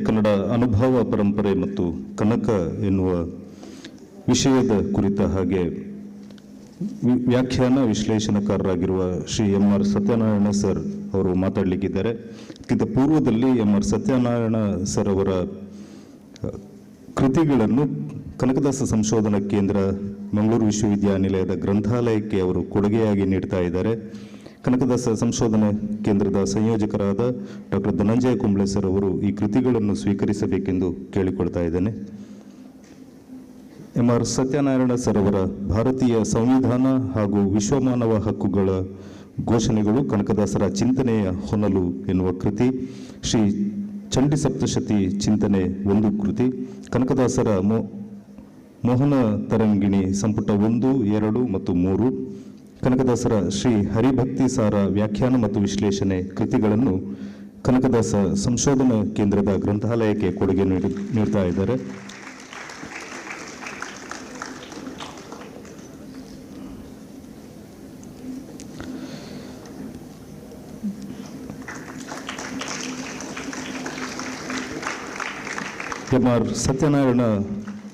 ಕನ್ನಡ ಅನುಭವ ಪರಂಪರೆ ಮತ್ತು ಕನಕ ಎನ್ನುವ ವಿಷಯದ ಕುರಿತ ಹಾಗೆ ವ್ಯಾಖ್ಯಾನ ವಿಶ್ಲೇಷಣಕಾರರಾಗಿರುವ ಶ್ರೀ ಎಂ.ಆರ್. ಸತ್ಯನಾರಾಯಣ ಸರ್ ಅವರು ಮಾತಾಡಲಿಕ್ಕಿದ್ದಾರೆ. ಇದಕ್ಕಿಂತ ಪೂರ್ವದಲ್ಲಿ ಎಂ.ಆರ್. ಸತ್ಯನಾರಾಯಣ ಸರ್ ಅವರ ಕೃತಿಗಳನ್ನು ಕನಕದಾಸ ಸಂಶೋಧನಾ ಕೇಂದ್ರ ಮಂಗಳೂರು ವಿಶ್ವವಿದ್ಯಾನಿಲಯದ ಗ್ರಂಥಾಲಯಕ್ಕೆ ಅವರು ಕೊಡುಗೆಯಾಗಿ ನೀಡ್ತಾ ಇದ್ದಾರೆ. ಕನಕದಾಸ ಸಂಶೋಧನಾ ಕೇಂದ್ರದ ಸಂಯೋಜಕರಾದ ಡಾಕ್ಟರ್ ಧನಂಜಯ ಕುಂಬ್ಳೆ ಸರ್ ಅವರು ಈ ಕೃತಿಗಳನ್ನು ಸ್ವೀಕರಿಸಬೇಕೆಂದು ಕೇಳಿಕೊಳ್ತಾ ಇದ್ದೇನೆ. ಎಂ.ಆರ್. ಸತ್ಯನಾರಾಯಣ ಸರ್ ಅವರ ಭಾರತೀಯ ಸಂವಿಧಾನ ಹಾಗೂ ವಿಶ್ವಮಾನವ ಹಕ್ಕುಗಳ ಘೋಷಣೆಗಳು ಕನಕದಾಸರ ಚಿಂತನೆಯ ಹೊನಲು ಎನ್ನುವ ಕೃತಿ, ಶ್ರೀ ಚಂಡಿ ಸಪ್ತಶತಿ ಚಿಂತನೆ ಒಂದು ಕೃತಿ, ಕನಕದಾಸರ ಮೋಹನ ತರಂಗಿಣಿ ಸಂಪುಟ 1, 2 ಮತ್ತು 3, ಕನಕದಾಸರ ಶ್ರೀ ಹರಿಭಕ್ತಿ ಸಾರ ವ್ಯಾಖ್ಯಾನ ಮತ್ತು ವಿಶ್ಲೇಷಣೆ ಕೃತಿಗಳನ್ನು ಕನಕದಾಸ ಸಂಶೋಧನಾ ಕೇಂದ್ರದ ಗ್ರಂಥಾಲಯಕ್ಕೆ ಕೊಡುಗೆ ನೀಡ್ತಾ ಇದ್ದಾರೆ. ಎಂ.ಆರ್. ಸತ್ಯನಾರಾಯಣ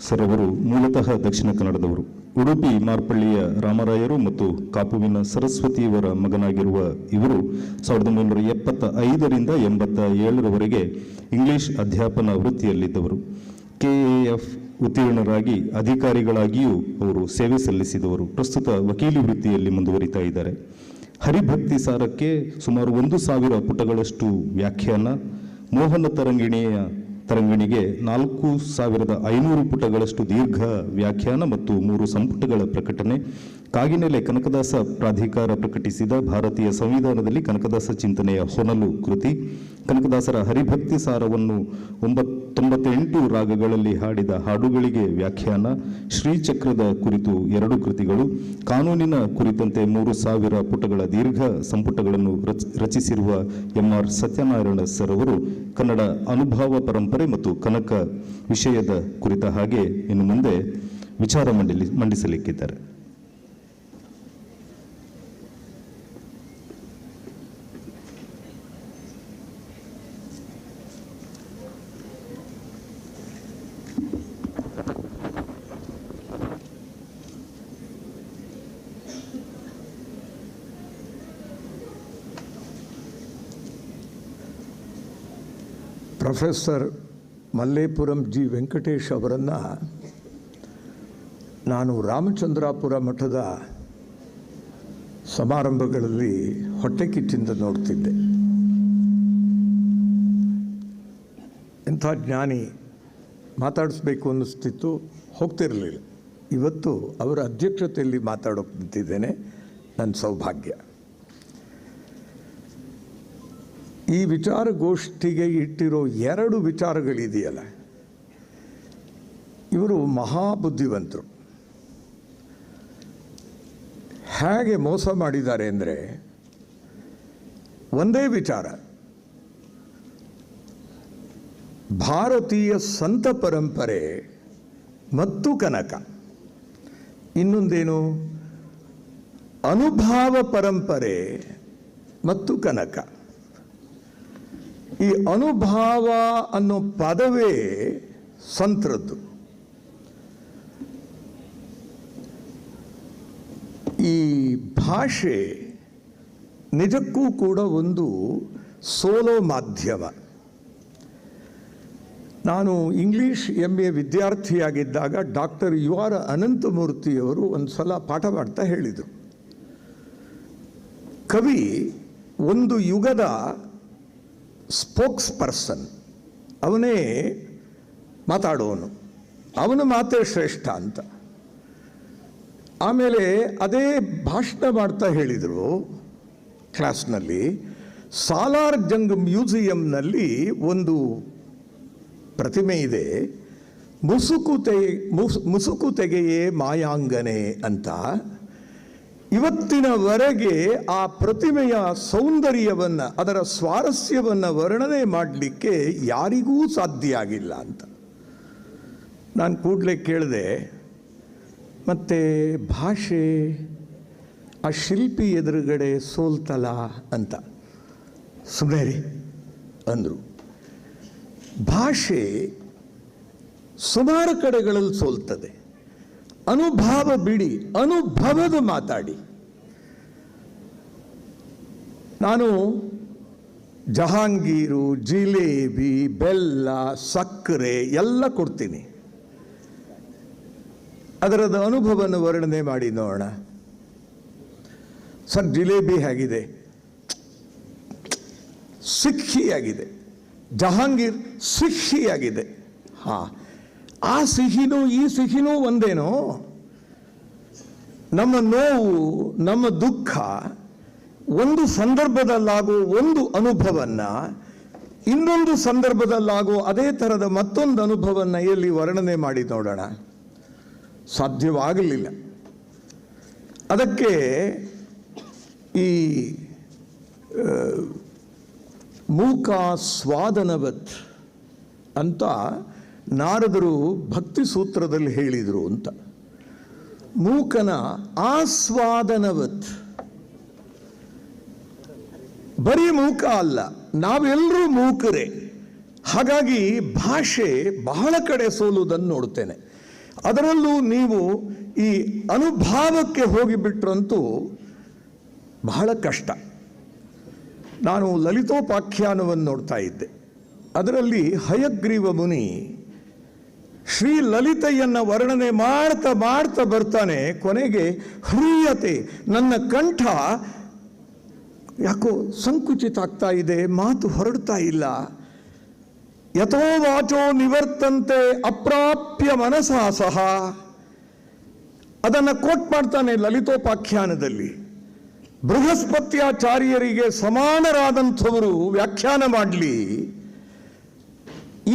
ಸರ್ ಅವರು ಮೂಲತಃ ದಕ್ಷಿಣ ಕನ್ನಡದವರು. ಉಡುಪಿ ಮಾರ್ಪಳ್ಳಿಯ ರಾಮರಾಯರು ಮತ್ತು ಕಾಪುವಿನ ಸರಸ್ವತಿಯವರ ಮಗನಾಗಿರುವ ಇವರು 1975ರಿಂದ 87ರವರೆಗೆ ಇಂಗ್ಲಿಷ್ ಅಧ್ಯಾಪನ ವೃತ್ತಿಯಲ್ಲಿದ್ದವರು. ಕೆಎಎಫ್ ಉತ್ತೀರ್ಣರಾಗಿ ಅಧಿಕಾರಿಗಳಾಗಿಯೂ ಅವರು ಸೇವೆ ಸಲ್ಲಿಸಿದವರು. ಪ್ರಸ್ತುತ ವಕೀಲಿ ವೃತ್ತಿಯಲ್ಲಿ ಮುಂದುವರಿತಾ ಇದ್ದಾರೆ. ಹರಿಭಕ್ತಿ ಸಾರಕ್ಕೆ ಸುಮಾರು 1000 ಪುಟಗಳಷ್ಟು ವ್ಯಾಖ್ಯಾನ, ಮೋಹನ ತರಂಗಿಣಿಗೆ 4500 ಪುಟಗಳಷ್ಟು ದೀರ್ಘ ವ್ಯಾಖ್ಯಾನ ಮತ್ತು 3 ಸಂಪುಟಗಳ ಪ್ರಕಟಣೆ, ಕಾಗಿನೆಲೆ ಕನಕದಾಸ ಪ್ರಾಧಿಕಾರ ಪ್ರಕಟಿಸಿದ ಭಾರತೀಯ ಸಂವಿಧಾನದಲ್ಲಿ ಕನಕದಾಸ ಚಿಂತನೆಯ ಹೊನಲು ಕೃತಿ, ಕನಕದಾಸರ ಹರಿಭಕ್ತಿ ಸಾರವನ್ನು 98 ರಾಗಗಳಲ್ಲಿ ಹಾಡಿದ ಹಾಡುಗಳಿಗೆ ವ್ಯಾಖ್ಯಾನ, ಶ್ರೀಚಕ್ರದ ಕುರಿತು 2 ಕೃತಿಗಳು, ಕಾನೂನಿನ ಕುರಿತಂತೆ 3000 ಪುಟಗಳ ದೀರ್ಘ ಸಂಪುಟಗಳನ್ನು ರಚಿಸಿರುವ ಎಂ.ಆರ್. ಸತ್ಯನಾರಾಯಣ ಸರ್ ಅವರು ಕನ್ನಡ ಅನುಭವ ಪರಂಪರೆ ಮತ್ತು ಕನಕ ವಿಷಯದ ಕುರಿತ ಹಾಗೆ ಇನ್ನು ಮುಂದೆ ವಿಚಾರ ಮಂಡಿಸಲಿಕ್ಕಿದ್ದಾರೆ. ಪ್ರೊಫೆಸರ್ ಮಲ್ಲೇಪುರಂ ಜಿ ವೆಂಕಟೇಶ್ ಅವರನ್ನು ನಾನು ರಾಮಚಂದ್ರಾಪುರ ಮಠದ ಸಮಾರಂಭಗಳಲ್ಲಿ ಹೊಟ್ಟೆಕಿಚ್ಚಿಂದ ನೋಡ್ತಿದ್ದೆ. ಎಂಥ ಜ್ಞಾನಿ, ಮಾತಾಡಿಸ್ಬೇಕು ಅನ್ನಿಸ್ತಿತ್ತು, ಹೋಗ್ತಿರಲಿಲ್ಲ. ಇವತ್ತು ಅವರ ಅಧ್ಯಕ್ಷತೆಯಲ್ಲಿ ಮಾತಾಡೋಕೆ ನಿಂತಿದ್ದೇನೆ, ನನ್ನ ಸೌಭಾಗ್ಯ. ಈ ವಿಚಾರಗೋಷ್ಠಿಗೆ ಇಟ್ಟಿರೋ 2 ವಿಚಾರಗಳಿದೆಯಲ್ಲ, ಇವರು ಮಹಾಬುದ್ಧಿವಂತರು. ಹೇಗೆ ಮೋಸ ಮಾಡಿದ್ದಾರೆ ಅಂದರೆ, ಒಂದೇ ವಿಚಾರ, ಭಾರತೀಯ ಸಂತ ಪರಂಪರೆ ಮತ್ತು ಕನಕ, ಇನ್ನೊಂದೇನು ಅನುಭಾವ ಪರಂಪರೆ ಮತ್ತು ಕನಕ. ಈ ಅನುಭಾವ ಅನ್ನೋ ಪದವೇ ಸಂತರದ್ದು. ಈ ಭಾಷೆ ನಿಜಕ್ಕೂ ಕೂಡ ಒಂದು ಸೋಲೋ ಮಾಧ್ಯಮ. ನಾನು ಇಂಗ್ಲೀಷ್ MA ವಿದ್ಯಾರ್ಥಿಯಾಗಿದ್ದಾಗ ಡಾಕ್ಟರ್ ಯು.ಆರ್. ಅನಂತಮೂರ್ತಿಯವರು ಒಂದು ಸಲ ಪಾಠ ಮಾಡ್ತಾ ಹೇಳಿದರು, ಕವಿ ಒಂದು ಯುಗದ ಸ್ಪೋಕ್ಸ್ ಪರ್ಸನ್, ಅವನೇ ಮಾತಾಡೋನು, ಅವನ ಮಾತೇ ಶ್ರೇಷ್ಠ ಅಂತ. ಆಮೇಲೆ ಅದೇ ಭಾಷಣ ಮಾಡ್ತಾ ಹೇಳಿದರು ಕ್ಲಾಸ್ನಲ್ಲಿ, ಸಾಲಾರ್ ಜಂಗ್ ಮ್ಯೂಸಿಯಂನಲ್ಲಿ ಒಂದು ಪ್ರತಿಮೆ ಇದೆ, ಮುಸುಕು ತೆಗೆಯೇ ಮಾಯಾಂಗನೆ ಅಂತ. ಇವತ್ತಿನವರೆಗೆ ಆ ಪ್ರತಿಮೆಯ ಸೌಂದರ್ಯವನ್ನು, ಅದರ ಸ್ವಾರಸ್ಯವನ್ನು ವರ್ಣನೆ ಮಾಡಲಿಕ್ಕೆ ಯಾರಿಗೂ ಸಾಧ್ಯ ಆಗಿಲ್ಲ ಅಂತ. ನಾನು ಕೂಡಲೇ ಕೇಳಿದೆ, ಮತ್ತು ಭಾಷೆ ಆ ಶಿಲ್ಪಿ ಎದುರುಗಡೆ ಸೋಲ್ತಲ್ಲ ಅಂತ. ಸುಮ್ಮನೆ ರೀ ಅಂದರು. ಭಾಷೆ ಸುಮಾರು ಕಡೆಗಳಲ್ಲಿ ಸೋಲ್ತದೆ. ಅನುಭವ ಬಿಡಿ, ಅನುಭವದ ಮಾತಾಡಿ. ನಾನು ಜಹಾಂಗೀರು, ಜಿಲೇಬಿ, ಬೆಲ್ಲ, ಸಕ್ಕರೆ ಎಲ್ಲ ಕೊಡ್ತೀನಿ. ಅದರದ ಅನುಭವವನ್ನು ವರ್ಣನೆ ಮಾಡಿ ನೋಡೋಣ. ಸರ್, ಜಿಲೇಬಿ ಹೇಗಿದೆ? ಸಿಹಿಯಾಗಿದೆ. ಜಹಾಂಗೀರ್ ಸಿಹಿಯಾಗಿದೆ. ಆ ಸಿಹಿನೂ ಈ ಸಿಹಿನೂ ಒಂದೇನೋ? ನಮ್ಮ ನೋವು, ನಮ್ಮ ದುಃಖ ಒಂದು ಸಂದರ್ಭದಲ್ಲಾಗೋ ಒಂದು ಅನುಭವನ್ನ ಇನ್ನೊಂದು ಸಂದರ್ಭದಲ್ಲಾಗೋ ಅದೇ ಥರದ ಮತ್ತೊಂದು ಅನುಭವನ್ನ ಎಲ್ಲಿ ವರ್ಣನೆ ಮಾಡಿ ನೋಡೋಣ? ಸಾಧ್ಯವಾಗಲಿಲ್ಲ. ಅದಕ್ಕೆ ಈ ಮೂಕ ಸ್ವಾದನವತ್ ಅಂತ ನಾರದರು ಭಕ್ತಿ ಸೂತ್ರದಲ್ಲಿ ಹೇಳಿದರು ಅಂತ. ಮೂಕನ ಆಸ್ವಾದನವತ್. ಬರೀ ಮೂಕ ಅಲ್ಲ, ನಾವೆಲ್ಲರೂ ಮೂಕರೇ. ಹಾಗಾಗಿ ಭಾಷೆ ಬಹಳ ಕಡೆ ಸೋಲುವುದನ್ನು ನೋಡ್ತೇನೆ. ಅದರಲ್ಲೂ ನೀವು ಈ ಅನುಭಾವಕ್ಕೆ ಹೋಗಿಬಿಟ್ರಂತೂ ಬಹಳ ಕಷ್ಟ. ನಾನು ಲಲಿತೋಪಾಖ್ಯಾನವನ್ನು ನೋಡ್ತಾ ಇದ್ದೆ. ಅದರಲ್ಲಿ ಹಯಗ್ರೀವ ಮುನಿ ಶ್ರೀ ಲಲಿತೆಯನ್ನು ವರ್ಣನೆ ಮಾಡ್ತಾ ಮಾಡ್ತಾ ಬರ್ತಾನೆ. ಕೊನೆಗೆ ಹ್ರೀಯತೆ, ನನ್ನ ಕಂಠ ಯಾಕೋ ಸಂಕುಚಿತ ಆಗ್ತಾ ಇದೆ, ಮಾತು ಹೊರಡ್ತಾ ಇಲ್ಲ. ಯಥೋ ವಾಚೋ ನಿವರ್ತಂತೆ ಅಪ್ರಾಪ್ಯ ಮನಸಾ ಸಹ. ಅದನ್ನು ಕೋಟ್ ಮಾಡ್ತಾನೆ ಲಲಿತೋಪಾಖ್ಯಾನದಲ್ಲಿ. ಬೃಹಸ್ಪತ್ಯಾಚಾರ್ಯರಿಗೆ ಸಮಾನರಾದಂಥವರು ವ್ಯಾಖ್ಯಾನ ಮಾಡಲಿ,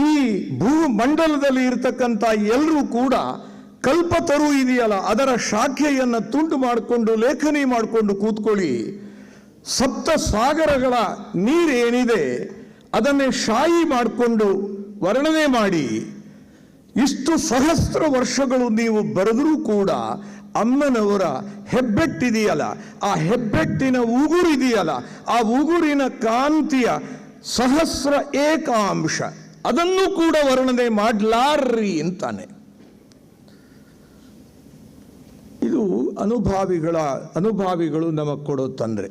ಈ ಭೂಮಂಡಲದಲ್ಲಿ ಇರತಕ್ಕಂಥ ಎಲ್ಲರೂ ಕೂಡ ಕಲ್ಪತರು ಇದೆಯಲ್ಲ, ಅದರ ಶಾಖೆಯನ್ನು ತುಂಡು ಮಾಡಿಕೊಂಡು ಲೇಖನಿ ಮಾಡಿಕೊಂಡು ಕೂತ್ಕೊಳ್ಳಿ. ಸಪ್ತ ಸಾಗರಗಳ ನೀರೇನಿದೆ ಅದನ್ನೇ ಶಾಯಿ ಮಾಡಿಕೊಂಡು ವರ್ಣನೆ ಮಾಡಿ. ಇಷ್ಟು ಸಹಸ್ರ ವರ್ಷಗಳು ನೀವು ಬರೆದರೂ ಕೂಡ ಅಮ್ಮನವರ ಹೆಬ್ಬೆಟ್ಟಿದೆಯಲ್ಲ, ಆ ಹೆಬ್ಬೆಟ್ಟಿನ ಉಗುರಿದೆಯಲ್ಲ, ಆ ಉಗುರಿನ ಕಾಂತಿಯ ಸಹಸ್ರ ಏಕಾಂಶ ಅದನ್ನು ಕೂಡ ವರ್ಣನೆ ಮಾಡಲಾರ್ರಿ ಅಂತಾನೆ. ಇದು ಅನುಭಾವಿಗಳು ನಮಗೆ ಕೊಡೋ ತೊಂದರೆ.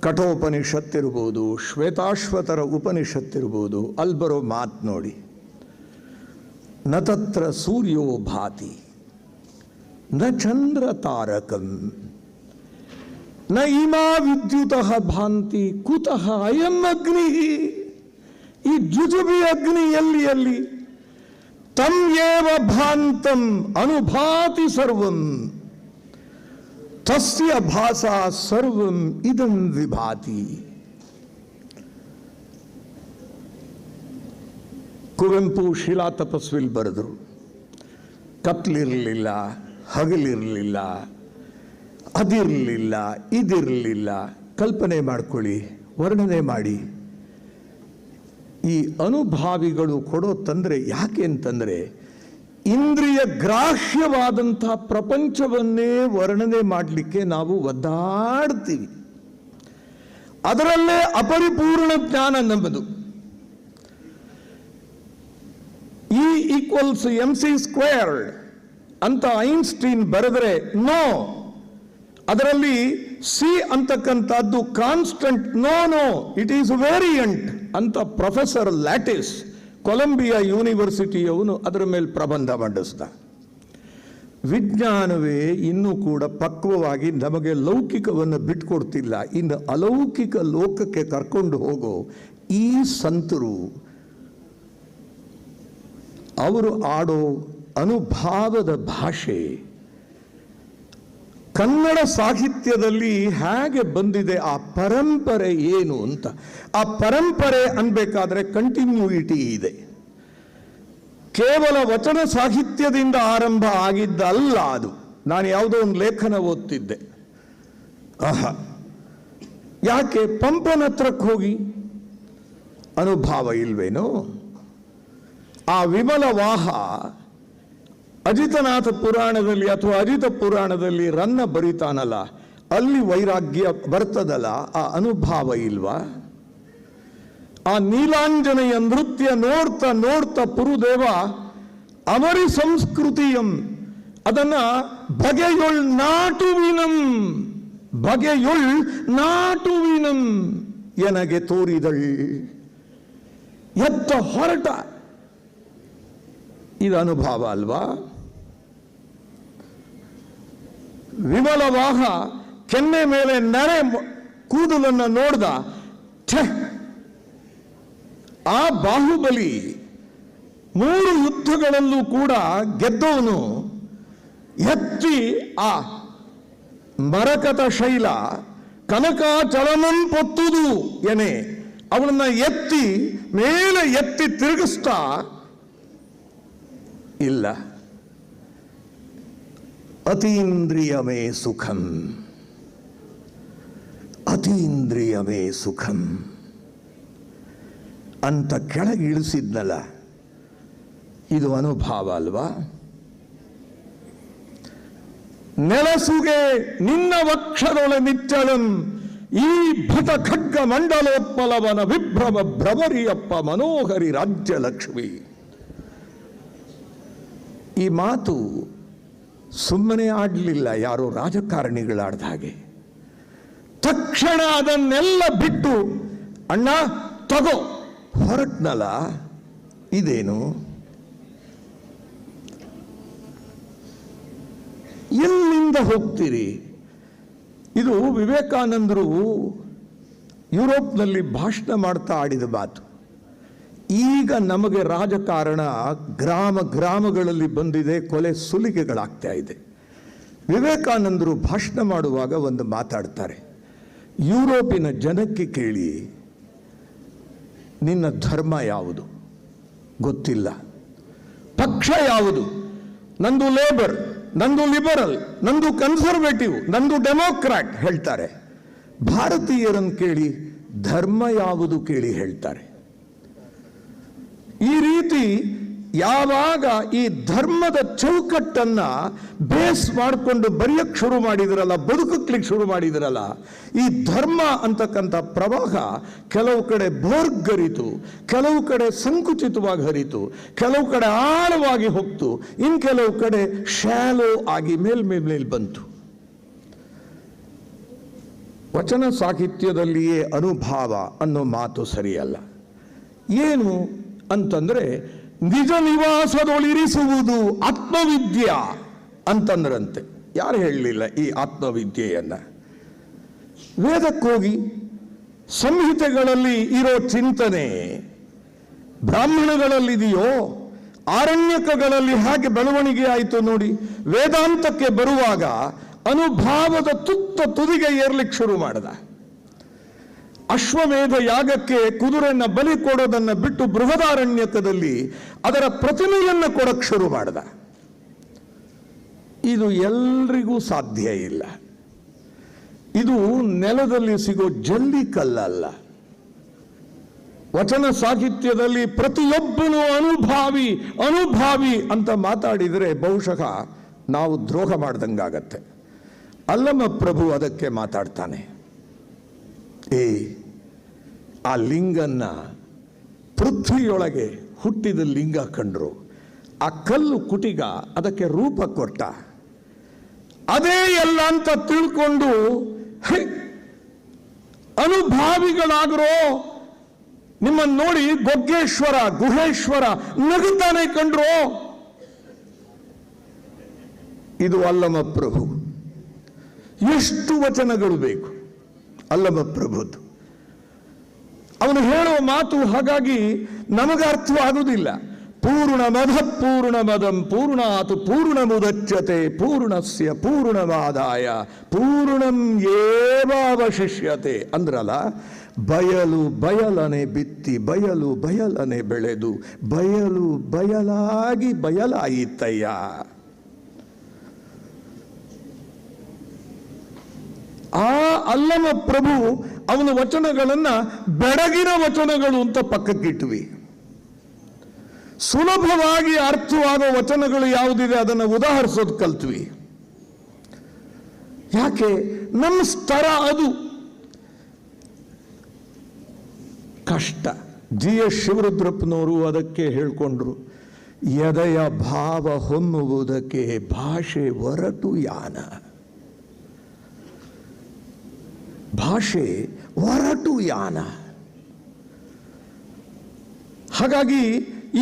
ಕಠೋಪನಿಷತ್ತಿರ್ಬೋದು, ಶ್ವೇತಾಶ್ವತರ ಉಪನಿಷತ್ತಿರ್ಬೋದು, ಅಲ್ಲಿ ಬರೋ ಮಾತು ನೋಡಿ. ನ ತತ್ರ ಸೂರ್ಯೋ ಭಾತಿ ನ ಚಂದ್ರ ತಾರಕಂ ನ ಇಮಾ ವಿದ್ಯುತಃ ಭಾಂತಿ ಕುತಃ ಅಯಂ ಅಗ್ನಿ. ಈ ಜುಜುಬಿ ಅಗ್ನಿ ಎಲ್ಲಿ? ತಂ ಏವ ಭಾಂತಂ ಅನುಭಾತಿ ಸರ್ವಂ ತಸ್ಯ ಭಾಸಾ ಸರ್ವಂ ಇದಂ ವಿಭಾತಿ. ಕುವೆಂಪು ಶಿಲಾ ತಪಸ್ವಿಲ್ ಬರೆದರು. ಕತ್ಲಿರಲಿಲ್ಲ, ಹಗಲಿರಲಿಲ್ಲ, ಅದಿರಲಿಲ್ಲ, ಇದಿರಲಿಲ್ಲ. ಕಲ್ಪನೆ ಮಾಡ್ಕೊಳ್ಳಿ, ವರ್ಣನೆ ಮಾಡಿ. ಈ ಅನುಭಾವಿಗಳು ಕೊಡೋ ತೊಂದರೆ ಯಾಕೆ ಅಂತಂದರೆ, ಇಂದ್ರಿಯ ಗ್ರಾಹ್ಯವಾದಂಥ ಪ್ರಪಂಚವನ್ನೇ ವರ್ಣನೆ ಮಾಡಲಿಕ್ಕೆ ನಾವು ಒದ್ದಾಡ್ತೀವಿ. ಅದರಲ್ಲೇ ಅಪರಿಪೂರ್ಣ ಜ್ಞಾನ ನಮ್ಮದು. E=mc² ಅಂತ ಐನ್ಸ್ಟೀನ್ ಬರೆದರೆ ನೋ, ಅದರಲ್ಲಿ ಸಿ ಅಂತಕ್ಕಂಥದ್ದು constant. No, it is variant ಅಂತ ಪ್ರೊಫೆಸರ್ ಲ್ಯಾಟಿಸ್ ಕೊಲಂಬಿಯಾ ಯೂನಿವರ್ಸಿಟಿಯವನು ಅದರ ಮೇಲೆ ಪ್ರಬಂಧ ಮಂಡಿಸ್ದ. ವಿಜ್ಞಾನವೇ ಇನ್ನೂ ಕೂಡ ಪಕ್ವವಾಗಿ ನಮಗೆ ಲೌಕಿಕವನ್ನು ಬಿಟ್ಕೊಡ್ತಿಲ್ಲ. ಇನ್ನು ಅಲೌಕಿಕ ಲೋಕಕ್ಕೆ ಕರ್ಕೊಂಡು ಹೋಗೋ ಈ ಸಂತರು ಅವರು ಆಡೋ ಅನುಭಾವದ ಭಾಷೆ ಕನ್ನಡ ಸಾಹಿತ್ಯದಲ್ಲಿ ಹೇಗೆ ಬಂದಿದೆ, ಆ ಪರಂಪರೆ ಏನು ಅಂತ. ಆ ಪರಂಪರೆ ಅನ್ಬೇಕಾದ್ರೆ ಕಂಟಿನ್ಯೂಯಿಟಿ ಇದೆ. ಕೇವಲ ವಚನ ಸಾಹಿತ್ಯದಿಂದ ಆರಂಭ ಆಗಿದ್ದಲ್ಲ ಅದು. ನಾನು ಯಾವುದೋ ಒಂದು ಲೇಖನ ಓದ್ತಿದ್ದೆ. ಯಾಕೆ ಪಂಪನ ಹತ್ರಕ್ಕೆ ಹೋಗಿ ಅನುಭಾವ ಇಲ್ವೇನೋ? ಆ ವಿಮಲ ವಾಹ ಅಜಿತನಾಥ ಪುರಾಣದಲ್ಲಿ ಅಥವಾ ಅಜಿತ ಪುರಾಣದಲ್ಲಿ ರನ್ನ ಬರಿತಾನಲ್ಲ, ಅಲ್ಲಿ ವೈರಾಗ್ಯ ಬರ್ತದಲ್ಲ, ಆ ಅನುಭಾವ ಇಲ್ವಾ? ಆ ನೀಲಾಂಜನೆಯ ನೃತ್ಯ ನೋಡ್ತಾ ನೋಡ್ತಾ ಪುರುದೇವ ಅವರಿ ಸಂಸ್ಕೃತಿಯಂ ಅದನ್ನ ಬಗೆಯೊಳ್ ನಾಟುವಿನಂ ಎನಗೆ ತೋರಿದಳ್. ಎತ್ತ ಹೊರಟ ಇದು ಅನುಭವ ಅಲ್ವಾ? ವಿಮಲವಾಹ ಕೆನ್ನೆ ಮೇಲೆ ನರೆ ಕೂದಲನ್ನು ನೋಡ್ದ. ಆ ಬಾಹುಬಲಿ 3 ಯುದ್ಧಗಳಲ್ಲೂ ಕೂಡ ಗೆದ್ದವನು ಎತ್ತಿ ಆ ಮರಕತ ಶೈಲ ಕನಕಾಚಲನಂ ಪೊತ್ತುದು ಎನೆ ಅವಳನ್ನ ಎತ್ತಿ ಮೇಲೆ ಎತ್ತಿ ತಿರುಗಿಸ್ತಾ ಇಲ್ಲ. ಅತೀಂದ್ರಿಯಮೇ ಸುಖಂ ಅಂತ ಕೆಳಗೆ ಇಳಿಸಿದ್ನಲ್ಲ, ಇದು ಅನುಭವ ಅಲ್ವಾ? ನೆಲಸುಗೆ ನಿನ್ನ ವಕ್ಷದೊಳ ನಿಚ್ಚಳಂ ಈ ಭಟ ಖಡ್ಗ ಮಂಡಲೋತ್ಪಲವನ ವಿಭ್ರಮ ಭ್ರಮರಿಯಪ್ಪ ಮನೋಹರಿ ರಾಜ್ಯಲಕ್ಷ್ಮಿ. ಈ ಮಾತು ಸುಮ್ಮನೆ ಆಡಲಿಲ್ಲ, ಯಾರೋ ರಾಜಕಾರಣಿಗಳಾಡ್ದ ಹಾಗೆ. ತಕ್ಷಣ ಅದನ್ನೆಲ್ಲ ಬಿಟ್ಟು ಅಣ್ಣ ತಗೋ ಹೊರಟ್ನಲ್ಲ. ಇದೇನು? ಎಲ್ಲಿಂದ ಹೋಗ್ತೀರಿ? ಇದು ವಿವೇಕಾನಂದರು ಯುರೋಪ್ನಲ್ಲಿ ಭಾಷಣ ಮಾಡ್ತಾ ಆಡಿದ ಮಾತು. ಈಗ ನಮಗೆ ರಾಜಕಾರಣ ಗ್ರಾಮಗಳಲ್ಲಿ ಬಂದಿದೆ, ಕೊಲೆ ಸುಲಿಗೆಗಳಾಗ್ತಾ ಇದೆ. ವಿವೇಕಾನಂದರು ಭಾಷಣ ಮಾಡುವಾಗ ಒಂದು ಮಾತಾಡ್ತಾರೆ, ಯುರೋಪಿನ ಜನಕ್ಕೆ ಕೇಳಿ ನಿನ್ನ ಧರ್ಮ ಯಾವುದು ಗೊತ್ತಿಲ್ಲ, ಪಕ್ಷ ಯಾವುದು, ನಂದು ಲೇಬರ್, ನಂದು ಲಿಬರಲ್, ನಂದು ಕನ್ಸರ್ವೇಟಿವ್, ನಂದು ಡೆಮೋಕ್ರಾಟ್ ಹೇಳ್ತಾರೆ. ಭಾರತೀಯರನ್ನು ಕೇಳಿ ಧರ್ಮ ಯಾವುದು ಕೇಳಿ ಹೇಳ್ತಾರೆ. ಈ ರೀತಿ ಯಾವಾಗ ಈ ಧರ್ಮದ ಚೌಕಟ್ಟನ್ನ ಬೇಸ್ ಮಾಡಿಕೊಂಡು ಬರೆಯಕ್ಕೆ ಶುರು ಮಾಡಿದ್ರಲ್ಲ, ಬದುಕಕ್ಕೆ ಶುರು ಮಾಡಿದ್ರಲ್ಲ, ಈ ಧರ್ಮ ಅಂತಕ್ಕಂಥ ಪ್ರವಾಹ ಕೆಲವು ಕಡೆ ಭೋರ್ಗರಿತು, ಕೆಲವು ಕಡೆ ಸಂಕುಚಿತವಾಗಿ ಹರಿತು, ಕೆಲವು ಕಡೆ ಆಳವಾಗಿ ಹೋಗ್ತು, ಇನ್ ಕೆಲವು ಕಡೆ ಶಾಲೋ ಆಗಿ ಮೇಲ್ ಬಂತು. ವಚನ ಸಾಹಿತ್ಯದಲ್ಲಿಯೇ ಅನುಭವ ಅನ್ನೋ ಮಾತು ಸರಿಯಲ್ಲ. ಏನು ಅಂತಂದ್ರೆ ನಿಜ ನಿವಾಸದೊಳಿರಿಸುವುದು ಆತ್ಮವಿದ್ಯಾ ಅಂತಂದ್ರಂತೆ. ಯಾರು ಹೇಳಲಿಲ್ಲ ಈ ಆತ್ಮವಿದ್ಯೆಯನ್ನ? ವೇದಕ್ಕೋಗಿ ಸಂಹಿತೆಗಳಲ್ಲಿ ಇರೋ ಚಿಂತನೆ ಬ್ರಾಹ್ಮಣಗಳಲ್ಲಿದೆಯೋ, ಆರಣ್ಯಕಗಳಲ್ಲಿ ಹೇಗೆ ಬೆಳವಣಿಗೆ ಆಯಿತು ನೋಡಿ. ವೇದಾಂತಕ್ಕೆ ಬರುವಾಗ ಅನುಭಾವದ ತುದಿಗೆ ಏರ್ಲಿಕ್ಕೆ ಶುರು ಮಾಡಿದ. ಅಶ್ವಮೇಧ ಯಾಗಕ್ಕೆ ಕುದುರೆಯನ್ನ ಬಲಿ ಕೊಡೋದನ್ನ ಬಿಟ್ಟು ಬೃಹದಾರಣ್ಯಕದಲ್ಲಿ ಅದರ ಪ್ರತಿಮೆಯನ್ನ ಕೊಡಕ್ಕೆ ಶುರು ಮಾಡಿದ. ಇದು ಎಲ್ರಿಗೂ ಸಾಧ್ಯ ಇಲ್ಲ. ಇದು ನೆಲದಲ್ಲಿ ಸಿಗೋ ಜಲ್ಲಿ ಕಲ್ಲಲ್ಲ. ವಚನ ಸಾಹಿತ್ಯದಲ್ಲಿ ಪ್ರತಿಯೊಬ್ಬನು ಅನುಭಾವಿ ಅಂತ ಮಾತಾಡಿದರೆ ಬಹುಶಃ ನಾವು ದ್ರೋಹ ಮಾಡ್ದಂಗಾಗತ್ತೆ. ಅಲ್ಲಮ ಪ್ರಭು ಅದಕ್ಕೆ ಮಾತಾಡ್ತಾನೆ, ಆ ಲಿಂಗನ್ನ ಪೃಥ್ವಿಯೊಳಗೆ ಹುಟ್ಟಿದ ಲಿಂಗ ಕಂಡ್ರು, ಆ ಕಲ್ಲು ಕುಟಿಗ ಅದಕ್ಕೆ ರೂಪ ಕೊಟ್ಟ, ಅದೇ ಎಲ್ಲ ಅಂತ ತಿಳ್ಕೊಂಡು ಅನುಭಾವಿಗಳಾಗ್ರೋ. ನಿಮ್ಮನ್ನು ನೋಡಿ ಗೊಗ್ಗೇಶ್ವರ ಗುಹೇಶ್ವರ ನಗುತ್ತಾನೆ ಕಂಡ್ರೋ. ಇದು ಅಲ್ಲಮ ಪ್ರಭು. ಎಷ್ಟು ವಚನಗಳು ಬೇಕು ಅಲ್ಲಮ ಪ್ರಭುದು. ಅವನು ಹೇಳುವ ಮಾತು ಹಾಗಾಗಿ ನಮಗೆ ಅರ್ಥವಾಗುವುದಿಲ್ಲ. ಪೂರ್ಣಮದಂ ಪೂರ್ಣಾತ್ ಪೂರ್ಣಮುದಚ್ಯತೆ ಪೂರ್ಣಸ್ಯ ಪೂರ್ಣಮಾದಾಯ ಪೂರ್ಣಂ ಏವಾವಶಿಷ್ಯತೆ ಅಂದ್ರಲ್ಲ. ಬಯಲನೆ ಬಿತ್ತಿ ಬಯಲನೆ ಬೆಳೆದು ಬಯಲಾಗಿ ಬಯಲಾಯಿತಯ್ಯ. ಆ ಅಲ್ಲಮ ಪ್ರಭು ಅವನ ವಚನಗಳನ್ನ ಬೆಳಗಿನ ವಚನಗಳು ಅಂತ ಪಕ್ಕಕ್ಕಿಟ್ವಿ. ಸುಲಭವಾಗಿ ಅರ್ಥವಾಗೋ ವಚನಗಳು ಯಾವುದಿದೆ ಅದನ್ನು ಉದಾಹರಿಸೋದು ಕಲ್ತ್ವಿ. ಯಾಕೆ? ನಮ್ಮ ಸ್ತರ ಅದು. ಕಷ್ಟ. GS ಶಿವರುದ್ರಪ್ಪನವರು ಅದಕ್ಕೆ ಹೇಳ್ಕೊಂಡ್ರು, ಎದೆಯ ಭಾವ ಹೊಮ್ಮುವುದಕ್ಕೆ ಭಾಷೆ ಹೊರಟು ಯಾನ. ಭಾಷೆ ಹೊರಟು ಯಾನ. ಹಾಗಾಗಿ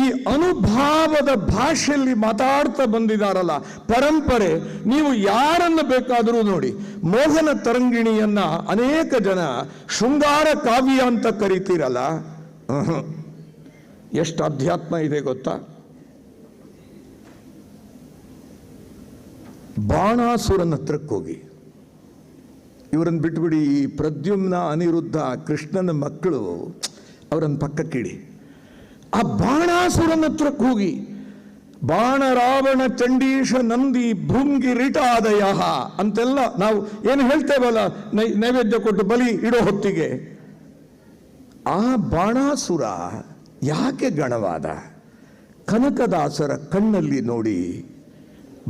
ಈ ಅನುಭಾವದ ಭಾಷೆಯಲ್ಲಿ ಮಾತಾಡ್ತಾ ಬಂದಿದ್ದಾರಲ್ಲ ಪರಂಪರೆ. ನೀವು ಯಾರನ್ನು ಬೇಕಾದರೂ ನೋಡಿ, ಮೋಹನ ತರಂಗಿಣಿಯನ್ನ ಅನೇಕ ಜನ ಶೃಂಗಾರ ಕಾವ್ಯ ಅಂತ ಕರಿತೀರಲ್ಲ, ಎಷ್ಟು ಅಧ್ಯಾತ್ಮ ಇದೆ ಗೊತ್ತಾ? ಬಾಣಾಸುರನ ಹತ್ರಕ್ಕೆ ಹೋಗಿ, ಇವರನ್ನು ಬಿಟ್ಬಿಡಿ, ಈ ಪ್ರದ್ಯುಮ್ನ ಅನಿರುದ್ಧ ಕೃಷ್ಣನ ಮಕ್ಕಳು, ಅವರನ್ನು ಪಕ್ಕಕ್ಕಿಡಿ. ಆ ಬಾಣಾಸುರನ ಹತ್ರಕ್ಕೆ ಹೋಗಿ, ಬಾಣ ರಾವಣ ಚಂಡೀಶ ನಂದಿ ಭೃಂಗಿ ರಿಟಾದಯ ಅಂತೆಲ್ಲ ನಾವು ಏನು ಹೇಳ್ತೇವಲ್ಲ ನೈವೇದ್ಯ ಕೊಟ್ಟು ಬಲಿ ಇಡೋ ಹೊತ್ತಿಗೆ, ಆ ಬಾಣಾಸುರ ಯಾಕೆ ಗಣವಾದ? ಕನಕದಾಸರ ಕಣ್ಣಲ್ಲಿ ನೋಡಿ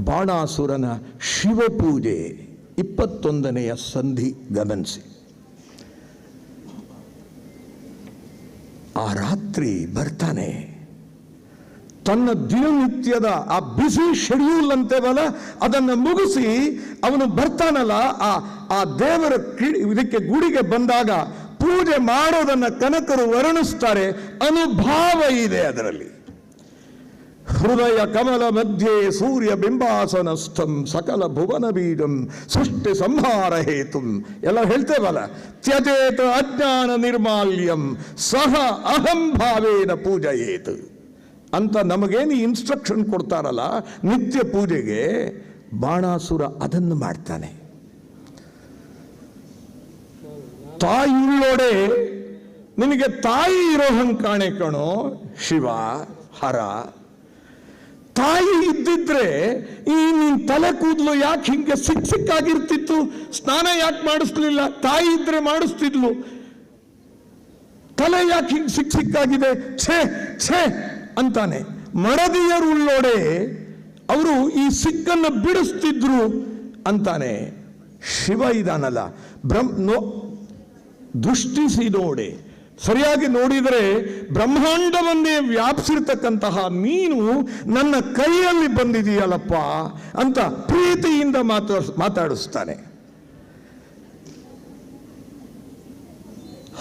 ಬಾಣಾಸುರನ ಶಿವಪೂಜೆ 21ನೆಯ ಸಂಧಿ ಗಮನಿಸಿ. ಆ ರಾತ್ರಿ ಬರ್ತಾನೆ, ತನ್ನ ದಿನನಿತ್ಯದ ಆ ಬಿಸಿ ಶೆಡ್ಯೂಲ್ ಅಂತೇವಲ್ಲ ಅದನ್ನು ಮುಗಿಸಿ ಅವನು ಬರ್ತಾನಲ್ಲ, ಆ ದೇವರ ಇದಕ್ಕೆ ಗುಡಿಗೆ ಬಂದಾಗ ಪೂಜೆ ಮಾಡೋದನ್ನ ಕನಕರು ವರ್ಣಿಸ್ತಾರೆ. ಅನುಭಾವ ಇದೆ ಅದರಲ್ಲಿ. ಹೃದಯ ಕಮಲ ಮಧ್ಯೆ ಸೂರ್ಯ ಬಿಂಬಾಸನಸ್ಥಂ ಸಕಲ ಭುವನ ಬೀಜಂ ಸೃಷ್ಟಿ ಸಂಹಾರ ಹೇತುಂ ಎಲ್ಲ ಹೇಳ್ತೇವಲ್ಲ. ತ್ಯಜೇತ ಅಜ್ಞಾನ ನಿರ್ಮಾಲ್ಯಂ ಸಹ ಅಹಂ ಭಾವೇನ ಪೂಜಯೇತ್ ಅಂತ ನಮಗೇನು ಇನ್ಸ್ಟ್ರಕ್ಷನ್ ಕೊಡ್ತಾರಲ್ಲ ನಿತ್ಯ ಪೂಜೆಗೆ, ಬಾಣಾಸುರ ಅದನ್ನು ಮಾಡ್ತಾನೆ. ತಾಯಿಯುಳ್ಳೋಡೆ ನಿನಗೆ ತಾಯಿ ಇರೋ ಹಂಗೆ ಕಾಣೆ ಕಣೋ ಶಿವ ಹರ. ತಾಯಿ ಇದ್ದಿದ್ರೆ ಈ ನಿನ್ ತಲೆ ಕೂದಲು ಯಾಕೆ ಹಿಂಗೆ ಸಿಕ್ಕಾಗಿರ್ತಿತ್ತು? ಸ್ನಾನ ಯಾಕೆ ಮಾಡಿಸ್ಲಿಲ್ಲ? ತಾಯಿ ಇದ್ರೆ ಮಾಡಿಸ್ತಿದ್ಲು. ತಲೆ ಯಾಕೆ ಹಿಂಗೆ ಸಿಕ್ಕಾಗಿದೆ? ಛೇ ಛೇ ಅಂತಾನೆ. ಮಡದಿಯರುಳ್ಳೋಡೆ ಅವರು ಈ ಸಿಕ್ಕನ್ನು ಬಿಡಿಸ್ತಿದ್ರು ಅಂತಾನೆ. ಶಿವ ಇದಾನಲ್ಲ, ದೃಷ್ಟಿಸಿ ನೋಡೆ, ಸರಿಯಾಗಿ ನೋಡಿದರೆ ಬ್ರಹ್ಮಾಂಡವನ್ನೇ ವ್ಯಾಪಿಸಿರ್ತಕ್ಕಂತಹ ನೀನು ನನ್ನ ಕೈಯಲ್ಲಿ ಬಂದಿದೆಯಲ್ಲಪ್ಪ ಅಂತ ಪ್ರೀತಿಯಿಂದ ಮಾತಾಡಿಸ್ತಾನೆ.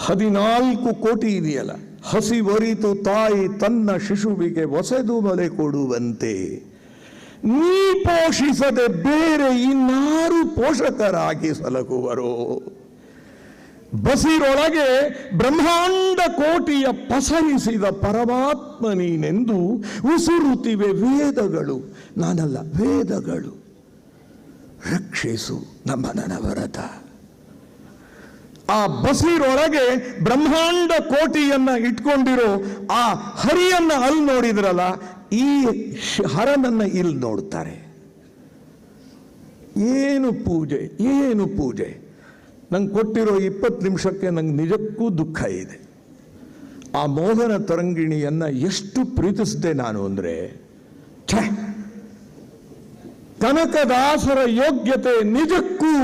14 ಕೋಟಿ ಇದೆಯಲ್ಲ, ಹಸಿವರಿತು ತಾಯಿ ತನ್ನ ಶಿಶುವಿಗೆ ಹೊಸೆದು ಮಲೆ ಕೊಡುವಂತೆ ನೀ ಪೋಷಿಸದೆ ಬೇರೆ ಇನ್ನಾರು ಪೋಷಕರಾಗಿ ಸಲಗುವರು. ಬಸಿರೊಳಗೆ ಬ್ರಹ್ಮಾಂಡ ಕೋಟಿಯ ಪಸರಿಸಿದ ಪರಮಾತ್ಮ ನೀನೆಂದು ಉಸುರುತ್ತಿವೆ ವೇದಗಳು. ನಾನಲ್ಲ, ವೇದಗಳು. ರಕ್ಷಿಸು ನಮ್ಮ ನನವರತ. ಆ ಬಸಿರೊಳಗೆ ಬ್ರಹ್ಮಾಂಡ ಕೋಟಿಯನ್ನ ಇಟ್ಕೊಂಡಿರೋ ಆ ಹರಿಯನ್ನ ಅಲ್ಲಿ ನೋಡಿದ್ರಲ್ಲ, ಈ ಹರನನ್ನ ಇಲ್ಲಿ ನೋಡ್ತಾರೆ. ಏನು ಪೂಜೆ, ಏನು ಪೂಜೆ. ನಂಗೆ ಕೊಟ್ಟಿರೋ 20 ನಿಮಿಷಕ್ಕೆ ನಂಗೆ ನಿಜಕ್ಕೂ ದುಃಖ ಇದೆ. ಆ ಮೋಹನ ತರಂಗಿಣಿಯನ್ನ ಎಷ್ಟು ಪ್ರೀತಿಸಿದೆ ನಾನು ಅಂದರೆ, ಕನಕದಾಸರ ಯೋಗ್ಯತೆ ನಿಜಕ್ಕೂ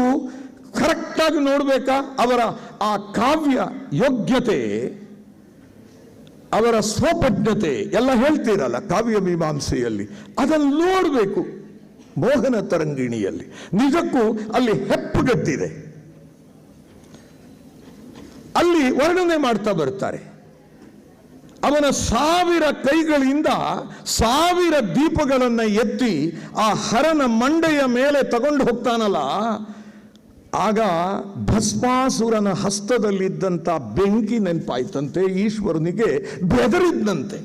ಕರೆಕ್ಟಾಗಿ ನೋಡ್ಬೇಕಾ? ಅವರ ಆ ಕಾವ್ಯ ಯೋಗ್ಯತೆ, ಅವರ ಸ್ವಪಜ್ಞತೆ ಎಲ್ಲ ಹೇಳ್ತೀರಲ್ಲ ಕಾವ್ಯ ಮೀಮಾಂಸೆಯಲ್ಲಿ, ಅದನ್ನು ನೋಡಬೇಕು. ಮೋಹನ ತರಂಗಿಣಿಯಲ್ಲಿ ನಿಜಕ್ಕೂ ಅಲ್ಲಿ ಹೆಪ್ಪುಗಟ್ಟಿದೆ. ಅಲ್ಲಿ ವರ್ಣನೆ ಮಾಡ್ತಾ ಬರ್ತಾರೆ. ಅವನ 1000 ಕೈಗಳಿಂದ 1000 ದೀಪಗಳನ್ನು ಎತ್ತಿ ಆ ಹರನ ಮಂಡೆಯ ಮೇಲೆ ತಗೊಂಡು ಹೋಗ್ತಾನಲ್ಲ, ಆಗ ಭಸ್ಮಾಸುರನ ಹಸ್ತದಲ್ಲಿದ್ದಂಥ ಬೆಂಕಿ ನೆನಪಾಯ್ತಂತೆ. ಈಶ್ವರನಿಗೆ ಬೆದರಿದ್ದಂತೆ.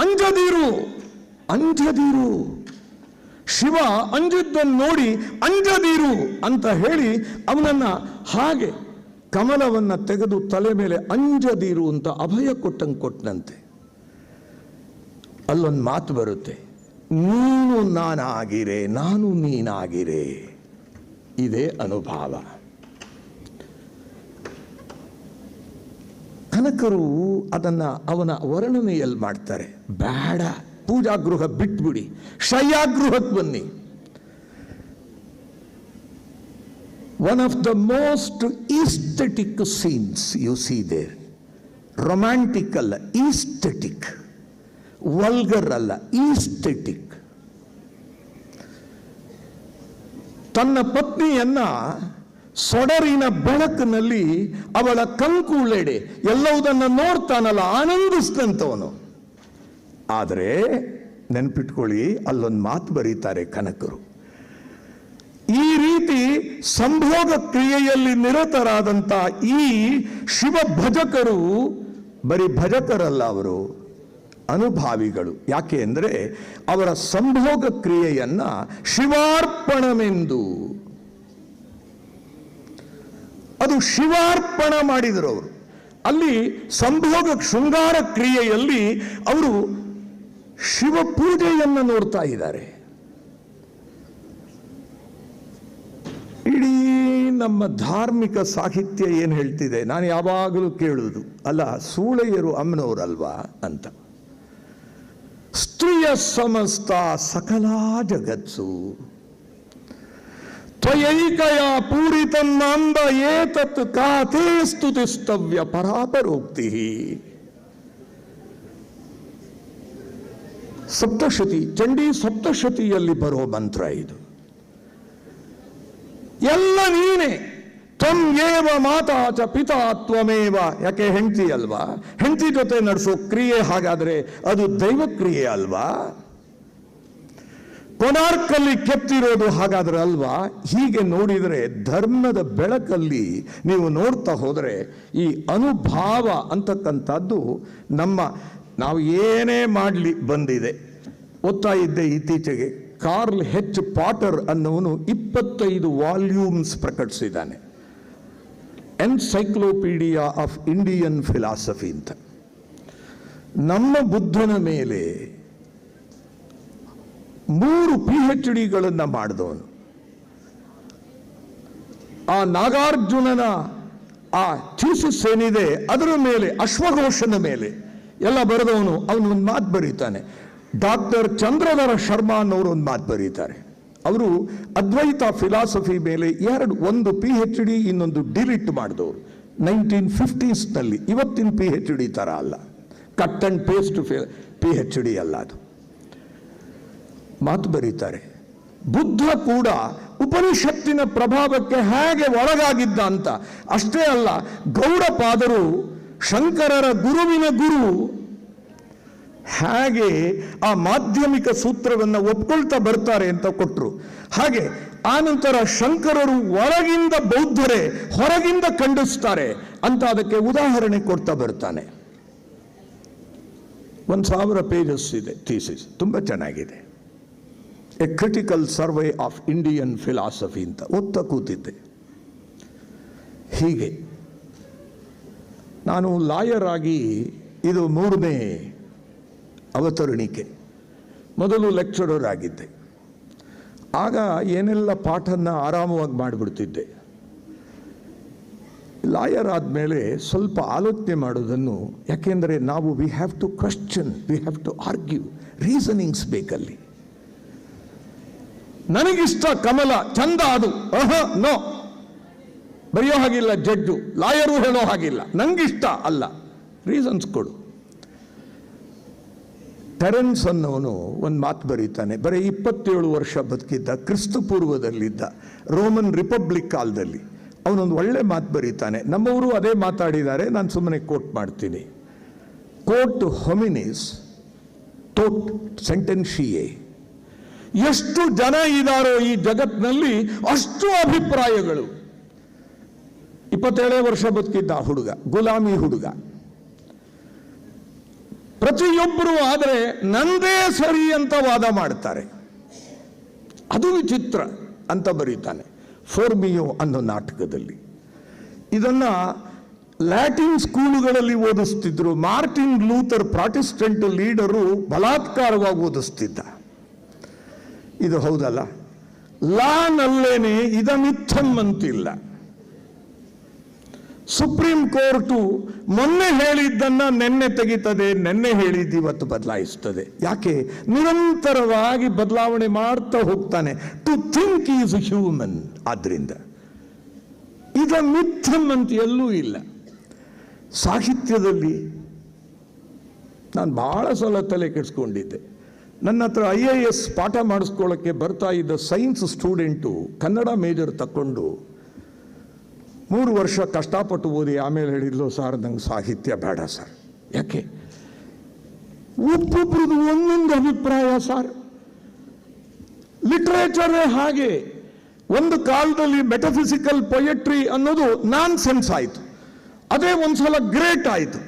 ಅಂಜದಿರು, ಅಂಜದಿರು, ಶಿವ ಅಂಜಿದ್ದನ್ನು ನೋಡಿ ಅಂಜದಿರು ಅಂತ ಹೇಳಿ ಅವನನ್ನ ಹಾಗೆ ಕಮಲವನ್ನ ತೆಗೆದು ತಲೆ ಮೇಲೆ ಅಂಜದಿರು ಅಂತ ಅಭಯ ಕೊಟ್ಟಂತೆ. ಅಲ್ಲೊಂದು ಮಾತು ಬರುತ್ತೆ, ನೀನು ನಾನಾಗಿರೆ, ನಾನು ನೀನಾಗಿರೆ. ಇದೇ ಅನುಭವ. ಕನಕರು ಅದನ್ನ ಅವನ ವರ್ಣನೆಯಲ್ಲಿ ಮಾಡ್ತಾರೆ. ಬೇಡ, ಪೂಜಾಗೃಹ ಬಿಟ್ಬಿಡಿ, ಶಯ್ಯಾಗೃಹಕ್ಕೆ ಬನ್ನಿ. One of the most aesthetic scenes you see there. Romantic ಅಲ್ಲ, aesthetic. Vulgar ಅಲ್ಲ, aesthetic. ತನ್ನ ಪತ್ನಿಯನ್ನ ಸೊಡರಿನ ಬೆಳಕಿನಲ್ಲಿ ಅವಳ ಕಂಕುಳೆಡೆ ಎಲ್ಲವುದನ್ನು ನೋಡ್ತಾನಲ್ಲ, ಆನಂದಿಸಿದಂಥವನು. ಆದರೆ ನೆನ್ಪಿಟ್ಕೊಳ್ಳಿ, ಅಲ್ಲೊಂದು ಮಾತು ಬರೀತಾರೆ ಕನಕರು. ಈ ರೀತಿ ಸಂಭೋಗ ಕ್ರಿಯೆಯಲ್ಲಿ ನಿರತರಾದಂಥ ಈ ಶಿವ ಭಜಕರು ಬರೀ ಭಜಕರಲ್ಲ, ಅವರು ಅನುಭಾವಿಗಳು. ಯಾಕೆ ಅಂದರೆ ಅವರ ಸಂಭೋಗ ಕ್ರಿಯೆಯನ್ನ ಶಿವಾರ್ಪಣವೆಂದು, ಅದು ಶಿವಾರ್ಪಣ ಮಾಡಿದರು ಅವರು. ಅಲ್ಲಿ ಸಂಭೋಗ ಶೃಂಗಾರ ಕ್ರಿಯೆಯಲ್ಲಿ ಅವರು ಶಿವ ಪೂಜೆಯನ್ನು ನೋಡ್ತಾ ಇದ್ದಾರೆ. ಇಡೀ ನಮ್ಮ ಧಾರ್ಮಿಕ ಸಾಹಿತ್ಯ ಏನು ಹೇಳ್ತಿದೆ, ನಾನು ಯಾವಾಗಲೂ ಕೇಳುವುದು, ಅಲ್ಲ ಸೂಳೆಯರು ಅಮ್ಮನವರಲ್ವಾ ಅಂತ. ಸ್ತ್ರೀಯ ಸಮಸ್ತ ಸಕಲ ಜಗತ್ಸು ತ್ವಯೈಕಯ ಪೂರಿತನ್ನಾಂಬ ಏತತ್ ಕಾತೆ ಸ್ತುತಿಸ್ತವ್ಯ ಪರಾಪರೋಕ್ತಿ. ಸಪ್ತಶತಿ, ಚಂಡಿ ಸಪ್ತಶತಿಯಲ್ಲಿ ಬರೋ ಮಂತ್ರ ಇದು. ಎಲ್ಲ ನೀನೆ, ತ್ವಂ ಏವ ಮಾತಾ ಚ ಪಿತಾ ತ್ವಮೇವ. ಯಾಕೆ ಹೆಂಡತಿ ಅಲ್ವಾ, ಹೆಂಡತಿ ಜೊತೆ ನಡೆಸೋ ಕ್ರಿಯೆ ಹಾಗಾದ್ರೆ ಅದು ದೈವ ಕ್ರಿಯೆ ಅಲ್ವಾ? ಕೊನಾರ್ಕಲ್ಲಿ ಕೆತ್ತಿರೋದು ಹಾಗಾದ್ರೆ ಅಲ್ವಾ? ಹೀಗೆ ನೋಡಿದರೆ ಧರ್ಮದ ಬೆಳಕಲ್ಲಿ ನೀವು ನೋಡ್ತಾ ಹೋದರೆ ಈ ಅನುಭಾವ ಅಂತಕ್ಕಂಥದ್ದು ನಾವು ಏನೇ ಮಾಡಲಿ ಬಂದಿದೆ. ಓದ್ತಾ ಇದ್ದೆ ಇತ್ತೀಚೆಗೆ, ಕಾರ್ಲ್ ಹೆಚ್ ಪಾಟರ್ ಅನ್ನೋನು 25 ವಾಲ್ಯೂಮ್ಸ್ ಪ್ರಕಟಿಸಿದ್ದಾನೆ, ಎನ್ಸೈಕ್ಲೋಪೀಡಿಯಾ ಆಫ್ ಇಂಡಿಯನ್ ಫಿಲಾಸಫಿ ಅಂತ. ನಮ್ಮ ಬುದ್ಧನ ಮೇಲೆ 3 PhDಗಳನ್ನು ಮಾಡಿದವನು. ಆ ನಾಗಾರ್ಜುನನ ಆ ಥೀಸಿಸ್ ಏನಿದೆ ಅದರ ಮೇಲೆ, ಅಶ್ವಘೋಷನ ಮೇಲೆ ಎಲ್ಲ ಬರೆದವನು. ಅವನು ಒಂದು ಮಾತು ಬರೀತಾನೆ. ಡಾಕ್ಟರ್ ಚಂದ್ರಧರ ಶರ್ಮಾ ಅನ್ನೋರು ಒಂದು ಮಾತು ಬರೀತಾರೆ. ಅವರು ಅದ್ವೈತ ಫಿಲಾಸಫಿ ಮೇಲೆ ಒಂದು PhD, ಇನ್ನೊಂದು ಡಿಲೀಟ್ ಮಾಡಿದವರು 1950s. ಇವತ್ತಿನ PhD ತರ ಅಲ್ಲ, ಕಟ್ ಅಂಡ್ ಪೇಸ್ಟ್ PhD ಅಲ್ಲ ಅದು. ಮಾತು ಬರೀತಾರೆ, ಬುದ್ಧ ಕೂಡ ಉಪನಿಷತ್ತಿನ ಪ್ರಭಾವಕ್ಕೆ ಹೇಗೆ ಒಳಗಾಗಿದ್ದ ಅಂತ. ಅಷ್ಟೇ ಅಲ್ಲ, ಗೌಡಪಾದರು ಶಂಕರರ ಗುರುವಿನ ಗುರು ಹೇಗೆ ಆ ಮಾಧ್ಯಮಿಕ ಸೂತ್ರವನ್ನು ಒಪ್ಕೊಳ್ತಾ ಬರ್ತಾರೆ ಅಂತ ಕೊಟ್ಟರು. ಹಾಗೆ ಆನಂತರ ಶಂಕರರು ಒಳಗಿಂದ ಬೌದ್ಧರೇ, ಹೊರಗಿಂದ ಖಂಡಿಸ್ತಾರೆ ಅಂತ ಅದಕ್ಕೆ ಉದಾಹರಣೆ ಕೊಡ್ತಾ ಬರ್ತಾನೆ. 1000 ಪೇಜಸ್ ಇದೆ ಥೀಸಿಸ್, ತುಂಬ ಚೆನ್ನಾಗಿದೆ. A critical survey of Indian philosophy ಅಂತ ಓದ್ತಾ ಕೂತಿದ್ದೆ. ಹೀಗೆ ನಾನು ಲಾಯರ್ ಆಗಿ ಇದು 3ನೇ ಅವತರಣಿಕೆ. ಮೊದಲು ಲೆಕ್ಚರರ್ ಆಗಿದ್ದೆ. ಆಗ ಏನೆಲ್ಲ ಪಾಠನ ಆರಾಮವಾಗಿ ಮಾಡಿಬಿಡ್ತಿದ್ದೆ. ಲಾಯರ್ ಆದಮೇಲೆ ಸ್ವಲ್ಪ ಆಲೋಚನೆ ಮಾಡೋದನ್ನು, ಯಾಕೆಂದರೆ ನಾವು we have to question, we have to argue, reasonings ಬೇಕಲ್ಲಿ. ನನಗಿಷ್ಟ ಕಮಲ, ಚಂದ ಅದು, ನೋ ಬರೆಯೋ ಹಾಗಿಲ್ಲ ಜಡ್ಜು, ಲಾಯರು ಹೇಳೋ ಹಾಗಿಲ್ಲ, ನಂಗಿಷ್ಟ ಅಲ್ಲ, ರೀಸನ್ಸ್ ಕೊಡು. ಟೆರೆನ್ಸ್ ಅನ್ನೋನು ಒಂದು ಮಾತು ಬರೀತಾನೆ. ಬರೀ 27 ವರ್ಷ ಬದುಕಿದ್ದ, ಕ್ರಿಸ್ತ ಪೂರ್ವದಲ್ಲಿದ್ದ, ರೋಮನ್ ರಿಪಬ್ಲಿಕ್ ಕಾಲದಲ್ಲಿ. ಅವನೊಂದು ಒಳ್ಳೆ ಮಾತು ಬರೀತಾನೆ. ನಮ್ಮವರು ಅದೇ ಮಾತಾಡಿದ್ದಾರೆ, ನಾನು ಸುಮ್ಮನೆ ಕೋಟ್ ಮಾಡ್ತೀನಿ. ಕೋಟ್ ಹೊಮಿನಿಸ್ ಟೋಟ್ ಸೆಂಟೆನ್ಷಿಯೇ. ಎಷ್ಟು ಜನ ಇದ್ದಾರೋ ಈ ಜಗತ್ತಿನಲ್ಲಿ ಅಷ್ಟು ಅಭಿಪ್ರಾಯಗಳು. 27 ವರ್ಷ ಬದುಕಿದ್ದ ಹುಡುಗ, ಗುಲಾಮಿ ಹುಡುಗ. ಪ್ರತಿಯೊಬ್ಬರು ಆದರೆ ನಂದೇ ಸರಿ ಅಂತ ವಾದ ಮಾಡ್ತಾರೆ. ಅದು ವಿಚಿತ್ರ ಅಂತ ಬರೀತಾನೆ ಫೋರ್ಮಿಯೋ ಅನ್ನೋ ನಾಟಕದಲ್ಲಿ. ಇದನ್ನ ಲ್ಯಾಟಿನ್ ಸ್ಕೂಲುಗಳಲ್ಲಿ ಓದಿಸ್ತಿದ್ರು. ಮಾರ್ಟಿನ್ ಲೂಥರ್ ಪ್ರಾಟೆಸ್ಟೆಂಟ್ ಲೀಡರು ಬಲಾತ್ಕಾರವಾಗಿ ಓದಿಸ್ತಿದ್ದ. ಇದು ಹೌದಲ್ಲ, ಲಾನಲ್ಲೇನೆ ಇದಮಿಥಂ ಅಂತಿಲ್ಲ. ಸುಪ್ರೀಂ ಕೋರ್ಟು ಮೊನ್ನೆ ಹೇಳಿದ್ದನ್ನ ನೆನ್ನೆ ತೆಗಿತದೆ, ನೆನ್ನೆ ಹೇಳಿದ್ದು ಇವತ್ತು ಬದಲಾಯಿಸ್ತದೆ. ಯಾಕೆ? ನಿರಂತರವಾಗಿ ಬದಲಾವಣೆ ಮಾಡ್ತಾ ಹೋಗ್ತಾನೆ. To think is human. ಆದ್ರಿಂದ ಇದ ಮಿಥ್ಯಂ ಅಂತ ಎಲ್ಲೂ ಇಲ್ಲ. ಸಾಹಿತ್ಯದಲ್ಲಿ ನಾನು ಬಹಳ ಸಲ ತಲೆ ಕೆಡಿಸ್ಕೊಂಡಿದ್ದೆ. ನನ್ನ ಹತ್ರ IAS ಪಾಠ ಮಾಡಿಸ್ಕೊಳ್ಳೋಕ್ಕೆ ಬರ್ತಾ ಇದ್ದ ಸೈನ್ಸ್ ಸ್ಟೂಡೆಂಟು ಕನ್ನಡ ಮೇಜರ್ ತಕ್ಕೊಂಡು 3 ವರ್ಷ ಕಷ್ಟಪಟ್ಟು ಓದಿ ಆಮೇಲೆ ಹೇಳಿದ್ಲು, ಸರ್ ನಂಗೆ ಸಾಹಿತ್ಯ ಬೇಡ ಸರ್. ಯಾಕೆ? ಒಬ್ಬೊಬ್ರದ್ದು ಒಂದೊಂದು ಅಭಿಪ್ರಾಯ ಸರ್. ಲಿಟ್ರೇಚರೇ ಹಾಗೆ. ಒಂದು ಕಾಲದಲ್ಲಿ ಮೆಟಫಿಸಿಕಲ್ ಪೊಯೆಟ್ರಿ ಅನ್ನೋದು ನಾನ್ ಸೆನ್ಸ್ ಆಯಿತು, ಅದೇ ಒಂದ್ಸಲ ಗ್ರೇಟ್ ಆಯಿತು.